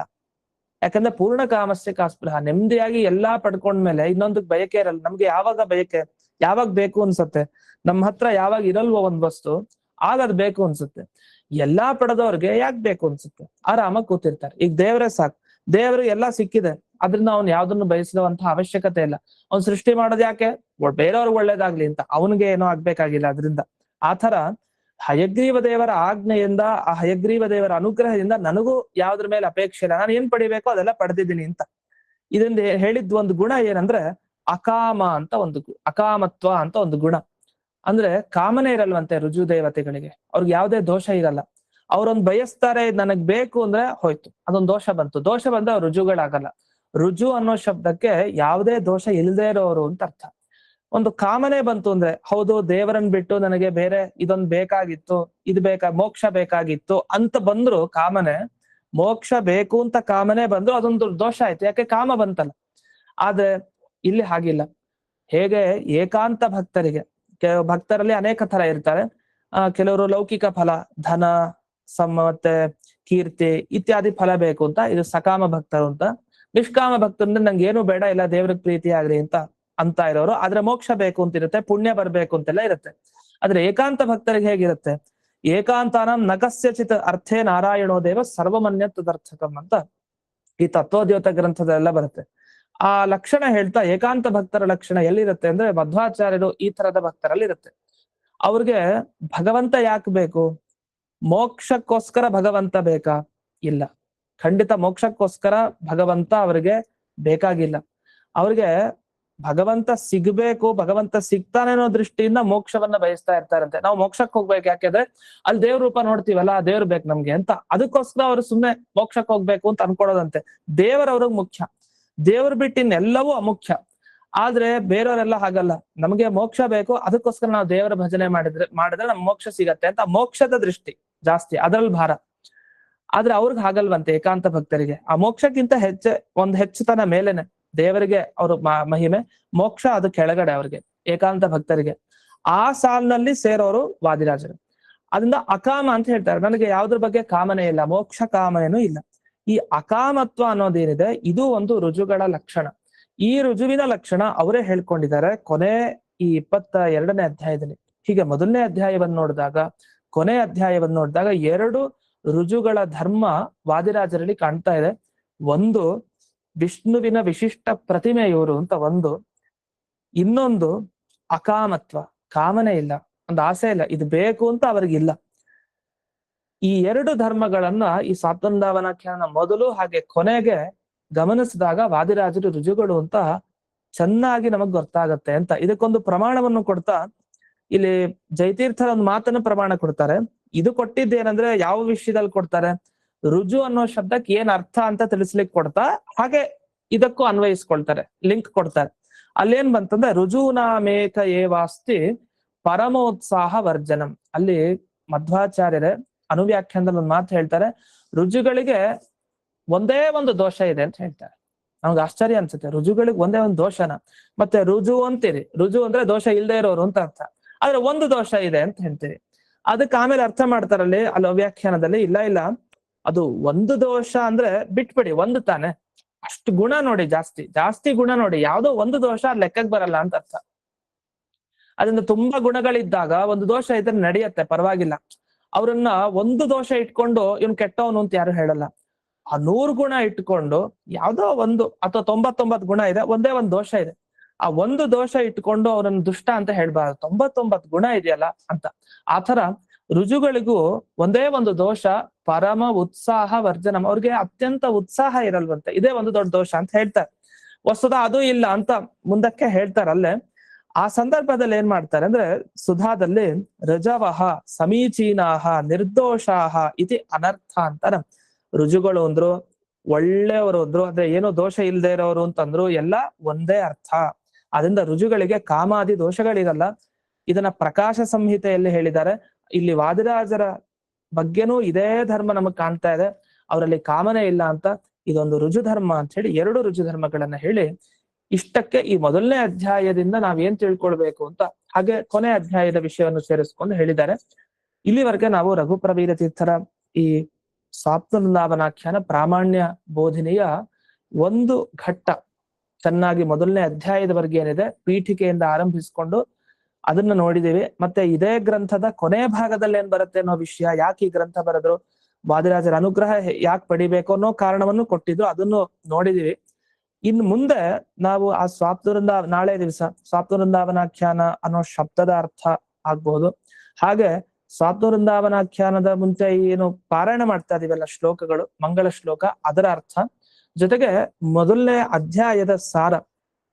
ಯಾಕಂದ್ರೆ ಪೂರ್ಣ ಕಾಮಸ್ಯ ಕಾಸ್ಪೃಹ, ನೆಮ್ಮದಿಯಾಗಿ ಎಲ್ಲಾ ಪಡ್ಕೊಂಡ್ಮೇಲೆ ಇನ್ನೊಂದಕ್ ಬಯಕೆ ಇರಲ್ಲ. ನಮ್ಗೆ ಯಾವಾಗ ಬಯಕೆ, ಯಾವಾಗ ಬೇಕು ಅನ್ಸತ್ತೆ, ನಮ್ಮ ಹತ್ರ ಯಾವಾಗ ಇರಲ್ವೋ ಒಂದ್ ವಸ್ತು ಆಗ ಅದ್ ಬೇಕು ಅನ್ಸುತ್ತೆ. ಎಲ್ಲಾ ಪಡೆದವ್ರಿಗೆ ಯಾಕೆ ಬೇಕು ಅನ್ಸುತ್ತೆ, ಆರಾಮಾಗಿ ಕೂತಿರ್ತಾರೆ. ಈಗ ದೇವ್ರೇ ಸಾಕು, ದೇವ್ರಿಗೆ ಎಲ್ಲಾ ಸಿಕ್ಕಿದೆ, ಅದ್ರಿಂದ ಅವ್ನು ಯಾವ್ದನ್ನು ಬಯಸುವಂತಹ ಅವಶ್ಯಕತೆ ಇಲ್ಲ. ಅವ್ನ್ ಸೃಷ್ಟಿ ಮಾಡೋದ್ ಯಾಕೆ, ಬೇರೆಯವ್ರಿಗೆ ಒಳ್ಳೇದಾಗ್ಲಿ ಅಂತ, ಅವನಿಗೆ ಏನೋ ಆಗ್ಬೇಕಾಗಿಲ್ಲ ಅದ್ರಿಂದ. ಆತರ ಹಯಗ್ರೀವ ದೇವರ ಆಜ್ಞೆಯಿಂದ, ಆ ಹಯಗ್ರೀವ ದೇವರ ಅನುಗ್ರಹದಿಂದ ನನಗೂ ಯಾವ್ದ್ರ ಮೇಲೆ ಅಪೇಕ್ಷೆ ಇಲ್ಲ, ನಾನು ಏನ್ ಪಡಿಬೇಕೋ ಅದೆಲ್ಲ ಪಡೆದಿದ್ದೀನಿ ಅಂತ. ಇದರಿಂದ ಹೇಳಿದ್ ಒಂದು ಗುಣ ಏನಂದ್ರೆ ಅಕಾಮ ಅಂತ ಒಂದು ಅಕಾಮತ್ವ ಅಂತ ಒಂದು ಗುಣ. ಅಂದ್ರೆ ಕಾಮನೆ ಇರಲ್ವಂತೆ ರುಜು ದೇವತೆಗಳಿಗೆ, ಅವ್ರಿಗೆ ಯಾವುದೇ ದೋಷ ಇರಲ್ಲ. ಅವ್ರೊಂದ್ ಬಯಸ್ತಾರೆ ನನಗ್ ಬೇಕು ಅಂದ್ರೆ ಹೋಯ್ತು, ಅದೊಂದ್ ದೋಷ ಬಂತು, ದೋಷ ಬಂದ್ರೆ ಅವ್ರು ರುಜುಗಳಾಗಲ್ಲ. ರುಜು ಅನ್ನೋ ಶಬ್ದಕ್ಕೆ ಯಾವುದೇ ದೋಷ ಇಲ್ಲದೆ ಇರೋರು ಅಂತ ಅರ್ಥ. ಒಂದು ಕಾಮನೆ ಬಂತು ಅಂದ್ರೆ, ಹೌದು ದೇವರನ್ನ ಬಿಟ್ಟು ನನಗೆ ಬೇರೆ ಇದೊಂದು ಬೇಕಾಗಿತ್ತು, ಇದು ಮೋಕ್ಷ ಬೇಕಾಗಿತ್ತು ಅಂತ ಬಂದ್ರು ಕಾಮನೆ, ಮೋಕ್ಷ ಬೇಕು ಅಂತ ಕಾಮನೆ ಬಂದ್ರು ಅದೊಂದು ದೋಷ ಆಯ್ತು, ಯಾಕೆ ಕಾಮ ಬಂತಲ್ಲ. ಆದ್ರೆ ಇಲ್ಲಿ ಹಾಗಿಲ್ಲ. ಹೇಗೆ ಏಕಾಂತ ಭಕ್ತರಿಗೆ, ಭಕ್ತರಲ್ಲಿ ಅನೇಕ ತರ ಇರ್ತಾರೆ. ಕೆಲವರು ಲೌಕಿಕ ಫಲ, ಧನ, ಮತ್ತೆ ಕೀರ್ತಿ ಇತ್ಯಾದಿ ಫಲ ಬೇಕು ಅಂತ, ಇದು ಸಕಾಮ ಭಕ್ತರು ಅಂತ. ನಿಷ್ಕಾಮ ಭಕ್ತರು ಅಂದ್ರೆ ನಂಗೆ ಏನು ಬೇಡ, ಇಲ್ಲ ದೇವ್ರಿಗೆ ಪ್ರೀತಿ ಆಗ್ಲಿ ಅಂತ ಇರೋರು. ಆದ್ರೆ ಮೋಕ್ಷ ಬೇಕು ಅಂತ ಇರುತ್ತೆ, ಪುಣ್ಯ ಬರ್ಬೇಕು ಅಂತೆಲ್ಲ ಇರುತ್ತೆ. ಆದ್ರೆ ಏಕಾಂತ ಭಕ್ತರಿಗೆ ಹೇಗಿರುತ್ತೆ, ಏಕಾಂತಾನಂ ನಕಸ್ಯಚಿತ್ ಅರ್ಥೇ ನಾರಾಯಣೋ ದೇವ ಸರ್ವಮನ್ಯ ತದರ್ಥಕಂ ಅಂತ ಈ ತತ್ವೋದ್ಯೋತ ಗ್ರಂಥದೆಲ್ಲ ಬರುತ್ತೆ. ಆ ಲಕ್ಷಣ ಹೇಳ್ತಾ, ಏಕಾಂತ ಭಕ್ತರ ಲಕ್ಷಣ ಎಲ್ಲಿರುತ್ತೆ ಅಂದ್ರೆ ಮಧ್ವಾಚಾರ್ಯರು ಈ ತರದ ಭಕ್ತರಲ್ಲಿ ಇರುತ್ತೆ. ಅವ್ರಿಗೆ ಭಗವಂತ ಯಾಕೆ ಬೇಕು, ಮೋಕ್ಷಕ್ಕೋಸ್ಕರ ಭಗವಂತ ಬೇಕಾ, ಇಲ್ಲ. ಖಂಡಿತ ಮೋಕ್ಷಕ್ಕೋಸ್ಕರ ಭಗವಂತ ಅವ್ರಿಗೆ ಬೇಕಾಗಿಲ್ಲ. ಅವ್ರಿಗೆ ಭಗವಂತ ಸಿಗ್ಬೇಕು, ಭಗವಂತ ಸಿಗ್ತಾನೆ ಅನ್ನೋ ದೃಷ್ಟಿಯಿಂದ ಮೋಕ್ಷವನ್ನ ಬಯಸ್ತಾ ಇರ್ತಾರಂತೆ. ನಾವು ಮೋಕ್ಷಕ್ಕೆ ಹೋಗ್ಬೇಕು ಯಾಕೆಂದ್ರೆ ಅಲ್ಲಿ ದೇವ್ರ ರೂಪ ನೋಡ್ತೀವಲ್ಲ, ಆ ದೇವ್ರು ಬೇಕು ನಮ್ಗೆ ಅಂತ, ಅದಕ್ಕೋಸ್ಕರ ಅವ್ರು ಸುಮ್ನೆ ಮೋಕ್ಷಕ್ಕೆ ಹೋಗ್ಬೇಕು ಅಂತ ಅನ್ಕೊಳ್ಳೋದಂತೆ. ದೇವರವ್ರಿಗೆ ಮುಖ್ಯ, ದೇವ್ರ ಬಿಟ್ಟಿನ್ನೆಲ್ಲವೂ ಅಮುಖ್ಯ. ಆದ್ರೆ ಬೇರೆಯವರೆಲ್ಲ ಹಾಗಲ್ಲ, ನಮಗೆ ಮೋಕ್ಷ ಬೇಕು, ಅದಕ್ಕೋಸ್ಕರ ನಾವು ದೇವರ ಭಜನೆ ಮಾಡಿದ್ರೆ ನಮ್ ಮೋಕ್ಷ ಸಿಗತ್ತೆ ಅಂತ ಮೋಕ್ಷದ ದೃಷ್ಟಿ ಜಾಸ್ತಿ, ಅದ್ರಲ್ಲಿ ಭಾರ. ಆದ್ರೆ ಅವ್ರಿಗೆ ಹಾಗಲ್ವಂತೆ ಏಕಾಂತ ಭಕ್ತರಿಗೆ. ಆ ಮೋಕ್ಷಕ್ಕಿಂತ ಹೆಚ್ಚುತನ ಮೇಲೆನೆ ದೇವರಿಗೆ ಅವ್ರ ಮಹಿಮೆ, ಮೋಕ್ಷ ಅದು ಕೆಳಗಡೆ ಅವ್ರಿಗೆ ಏಕಾಂತ ಭಕ್ತರಿಗೆ. ಆ ಸಾಲಿನಲ್ಲಿ ಸೇರೋರು ವಾದಿರಾಜರು. ಅದರಿಂದ ಅಕಾಮ ಅಂತ ಹೇಳ್ತಾರೆ, ನನಗೆ ಯಾವ್ದ್ರ ಬಗ್ಗೆ ಕಾಮನೆ ಇಲ್ಲ, ಮೋಕ್ಷ ಕಾಮನೇನೂ ಇಲ್ಲ. ಈ ಅಕಾಮತ್ವ ಅನ್ನೋದೇನಿದೆ, ಇದು ಒಂದು ರುಜುಗಳ ಲಕ್ಷಣ. ಈ ರುಜುವಿನ ಲಕ್ಷಣ ಅವರೇ ಹೇಳ್ಕೊಂಡಿದ್ದಾರೆ ಕೊನೆ ಈ 22ನೇ ಅಧ್ಯಾಯದಲ್ಲಿ. ಹೀಗೆ ಮೊದಲನೇ ಅಧ್ಯಾಯವನ್ನು ನೋಡಿದಾಗ, ಕೊನೆ ಅಧ್ಯಾಯವನ್ನು ನೋಡಿದಾಗ 2 ರುಜುಗಳ ಧರ್ಮ ವಾದಿರಾಜರಲ್ಲಿ ಕಾಣ್ತಾ ಇದೆ. ಒಂದು ವಿಷ್ಣುವಿನ ವಿಶಿಷ್ಟ ಪ್ರತಿಮೆ ಇವರು ಅಂತ ಒಂದು, ಇನ್ನೊಂದು ಅಕಾಮತ್ವ, ಕಾಮನೆ ಇಲ್ಲ, ಒಂದು ಆಸೆ ಇಲ್ಲ, ಇದು ಬೇಕು ಅಂತ ಅವ್ರಿಗಿಲ್ಲ. ಈ 2 ಧರ್ಮಗಳನ್ನ ಈ ಸ್ವಾತಂತ್ರ್ಯವನಾಖ್ಯಾನ ಮೊದಲು ಹಾಗೆ ಕೊನೆಗೆ ಗಮನಿಸಿದಾಗ ವಾದಿರಾಜರು ರುಜುಗಳು ಅಂತ ಚೆನ್ನಾಗಿ ನಮಗ್ ಗೊತ್ತಾಗತ್ತೆ ಅಂತ. ಇದಕ್ಕೊಂದು ಪ್ರಮಾಣವನ್ನು ಕೊಡ್ತಾ ಇಲ್ಲಿ ಜಯತೀರ್ಥರ ಒಂದು ಮಾತನ್ನು ಪ್ರಮಾಣ ಕೊಡ್ತಾರೆ. ಇದು ಕೊಟ್ಟಿದ್ದೇನಂದ್ರೆ ಯಾವ ವಿಷಯದಲ್ಲಿ ಕೊಡ್ತಾರೆ, ರುಜು ಅನ್ನೋ ಶಬ್ದಕ್ಕೆ ಏನ್ ಅರ್ಥ ಅಂತ ತಿಳಿಸ್ಲಿಕ್ಕೆ ಕೊಡ್ತಾ ಹಾಗೆ ಇದಕ್ಕೂ ಅನ್ವಯಿಸ್ಕೊಳ್ತಾರೆ, ಲಿಂಕ್ ಕೊಡ್ತಾರೆ. ಅಲ್ಲೇನ್ ಬಂತಂದ್ರೆ ರುಜುನಾಮೇಕ ಏವಾಸ್ತಿ ಪರಮೋತ್ಸಾಹ ವರ್ಜನಂ. ಅಲ್ಲಿ ಮಧ್ವಾಚಾರ್ಯರೇ ಅನುವ್ಯಾಖ್ಯಾನದಲ್ಲಿ ಒಂದು ಮಾತು ಹೇಳ್ತಾರೆ, ರುಜುಗಳಿಗೆ ಒಂದೇ ಒಂದು ದೋಷ ಇದೆ ಅಂತ ಹೇಳ್ತಾರೆ. ನಮ್ಗೆ ಆಶ್ಚರ್ಯ ಅನ್ಸುತ್ತೆ, ರುಜುಗಳಿಗೆ ಒಂದೇ ಒಂದು ದೋಷನ. ಮತ್ತೆ ರುಜು ಅಂತೀರಿ, ರುಜು ಅಂದ್ರೆ ದೋಷ ಇಲ್ಲದೆ ಇರೋರು ಅಂತ ಅರ್ಥ. ಆದ್ರೆ ಒಂದು ದೋಷ ಇದೆ ಅಂತ ಹೇಳ್ತೀರಿ. ಅದಕ್ಕೆ ಆಮೇಲೆ ಅರ್ಥ ಮಾಡ್ತಾರಲ್ಲಿ ಅಲ್ಲಿ ಅವ್ಯಾಖ್ಯಾನದಲ್ಲಿ, ಇಲ್ಲ ಅದು ಒಂದು ದೋಷ ಅಂದ್ರೆ ಬಿಟ್ಬಿಡಿ, ಒಂದು ತಾನೆ, ಅಷ್ಟು ಗುಣ ನೋಡಿ, ಜಾಸ್ತಿ ಗುಣ ನೋಡಿ, ಯಾವ್ದೋ ಒಂದು ದೋಷ ಲೆಕ್ಕಕ್ಕೆ ಬರಲ್ಲ ಅಂತ ಅರ್ಥ. ಅದರಿಂದ ತುಂಬಾ ಗುಣಗಳಿದ್ದಾಗ ಒಂದು ದೋಷ ಇದ್ರೆ ನಡೆಯತ್ತೆ, ಪರವಾಗಿಲ್ಲ. ಅವ್ರನ್ನ ಒಂದು ದೋಷ ಇಟ್ಕೊಂಡು ಇವ್ನು ಕೆಟ್ಟವನು ಅಂತ ಯಾರು ಹೇಳಲ್ಲ. ಆ 100 ಗುಣ ಇಟ್ಕೊಂಡು ಯಾವ್ದೋ ಒಂದು ಅಥವಾ 99 ಗುಣ ಇದೆ, ಒಂದೇ ಒಂದು ದೋಷ ಇದೆ, ಆ ಒಂದು ದೋಷ ಇಟ್ಕೊಂಡು ಅವರನ್ನು ದುಷ್ಟ ಅಂತ ಹೇಳ್ಬಾರ್ದು, 99 ಗುಣ ಇದೆಯಲ್ಲ ಅಂತ. ಆತರ ರುಜುಗಳಿಗೂ ಒಂದೇ ಒಂದು ದೋಷ, ಪರಮ ಉತ್ಸಾಹ ವರ್ಜನಂ. ಅವ್ರಿಗೆ ಅತ್ಯಂತ ಉತ್ಸಾಹ ಇರಲ್ವಂತೆ, ಇದೇ ಒಂದು ದೊಡ್ಡ ದೋಷ ಅಂತ ಹೇಳ್ತಾರೆ. ವಸ್ತುತ ಅದು ಇಲ್ಲ ಅಂತ ಮುಂದಕ್ಕೆ ಹೇಳ್ತಾರಲ್ಲೇ. ಆ ಸಂದರ್ಭದಲ್ಲಿ ಏನ್ ಮಾಡ್ತಾರೆ ಅಂದ್ರೆ, ಸುಧಾದಲ್ಲಿ ರಜವಹ ಸಮೀಚೀನಾಹ ನಿರ್ದೋಷಾಹ ಇತಿ ಅನರ್ಥ ಅಂತಾರ. ರುಜುಗಳು ಅಂದ್ರು, ಒಳ್ಳೆಯವರು ಅಂದ್ರು, ಅಂದ್ರೆ ಏನೋ ದೋಷ ಇಲ್ಲದೆ ಇರೋರು ಅಂತಂದ್ರು, ಎಲ್ಲ ಒಂದೇ ಅರ್ಥ. ಅದರಿಂದ ರುಜುಗಳಿಗೆ ಕಾಮಾದಿ ದೋಷಗಳಿರಲ್ಲ. ಇದನ್ನ ಪ್ರಕಾಶ ಸಂಹಿತೆಯಲ್ಲಿ ಹೇಳಿದ್ದಾರೆ. ಇಲ್ಲಿ ವಾದಿರಾಜರ ಬಗ್ಗೆನೂ ಇದೇ ಧರ್ಮ ನಮಗ್ ಕಾಣ್ತಾ ಇದೆ, ಅವರಲ್ಲಿ ಕಾಮನೆ ಇಲ್ಲ ಅಂತ. ಇದೊಂದು ರುಜು ಧರ್ಮ ಅಂತ ಹೇಳಿ 2 ರುಜು ಧರ್ಮಗಳನ್ನ ಹೇಳಿ, ಇಷ್ಟಕ್ಕೆ ಈ ಮೊದಲನೇ ಅಧ್ಯಾಯದಿಂದ ನಾವೇನ್ ತಿಳ್ಕೊಳ್ಬೇಕು ಅಂತ ಹಾಗೆ ಕೊನೆ ಅಧ್ಯಾಯದ ವಿಷಯವನ್ನು ಸೇರಿಸ್ಕೊಂಡು ಹೇಳಿದ್ದಾರೆ. ಇಲ್ಲಿವರೆಗೆ ನಾವು ರಘುಪ್ರವೀರ ತೀರ್ಥರ ಈ ಸ್ವಾಪ್ತವೃಂದಾವನಾಖ್ಯಾನ ಪ್ರಾಮಾಣ್ಯ ಬೋಧಿನಿಯ ಒಂದು ಘಟ್ಟ ಚೆನ್ನಾಗಿ ಮೊದಲನೇ ಅಧ್ಯಾಯದವರೆಗೆ ಏನಿದೆ ಪೀಠಿಕೆಯಿಂದ ಆರಂಭಿಸಿಕೊಂಡು ಅದನ್ನ ನೋಡಿದೀವಿ. ಮತ್ತೆ ಇದೇ ಗ್ರಂಥದ ಕೊನೆ ಭಾಗದಲ್ಲಿ ಏನ್ ಬರುತ್ತೆ ಅನ್ನೋ ವಿಷಯ, ಯಾಕೆ ಈ ಗ್ರಂಥ ಬರೆದ್ರು, ವಾದಿರಾಜರ ಅನುಗ್ರಹ ಯಾಕೆ ಪಡಿಬೇಕು ಅನ್ನೋ ಕಾರಣವನ್ನು ಕೊಟ್ಟಿದ್ರು, ಅದನ್ನು ನೋಡಿದೀವಿ. ಇನ್ನು ಮುಂದೆ ನಾವು ಆ ನಾಳೆ ದಿವಸ ಸ್ವಾಪ್ತವೃಂದಾವನಾಖ್ಯಾನ ಅನ್ನೋ ಶಬ್ದದ ಅರ್ಥ ಆಗ್ಬಹುದು. ಹಾಗೆ ಸ್ವಾಪ್ತವೃಂದಾವನಾಖ್ಯಾನದ ಮುಂಚೆ ಏನು ಪಾರಾಯಣ ಮಾಡ್ತಾ ಇದೀವಲ್ಲ ಶ್ಲೋಕಗಳು, ಮಂಗಳ ಶ್ಲೋಕ, ಅದರ ಅರ್ಥ ಜೊತೆಗೆ ಮೊದಲನೇ ಅಧ್ಯಾಯದ ಸಾರ,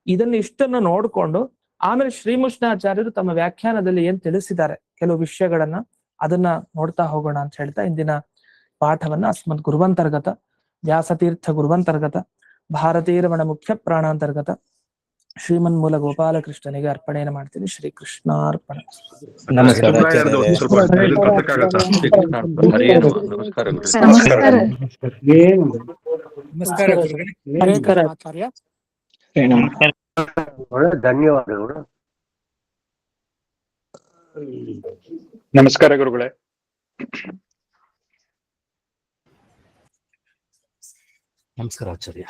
ಇದನ್ನ ಇಷ್ಟನ್ನು ನೋಡ್ಕೊಂಡು ಆಮೇಲೆ ಶ್ರೀಮುಷ್ಣಾಚಾರ್ಯರು ತಮ್ಮ ವ್ಯಾಖ್ಯಾನದಲ್ಲಿ ಏನ್ ತಿಳಿಸಿದ್ದಾರೆ ಕೆಲವು ವಿಷಯಗಳನ್ನ ಅದನ್ನ ನೋಡ್ತಾ ಹೋಗೋಣ ಅಂತ ಹೇಳ್ತಾ ಇಂದಿನ ಪಾಠವನ್ನ ಅಸ್ಮದ್ ಗುರುವಂತರ್ಗತ ವ್ಯಾಸತೀರ್ಥ ಗುರುವಂತರ್ಗತ ಭಾರತೀರಮಣ ಮುಖ್ಯ ಪ್ರಾಣಾಂತರ್ಗತ ಶ್ರೀಮನ್ಮೂಲ ಗೋಪಾಲಕೃಷ್ಣನಿಗೆ ಅರ್ಪಣೆಯನ್ನು ಮಾಡ್ತೀನಿ. ಶ್ರೀಕೃಷ್ಣಾರ್ಪಣ. ಧನ್ಯವಾದಗಳು. ನಮಸ್ಕಾರ ಗುರುಗಳೇ. ನಮಸ್ಕಾರ ಆಚಾರ್ಯ.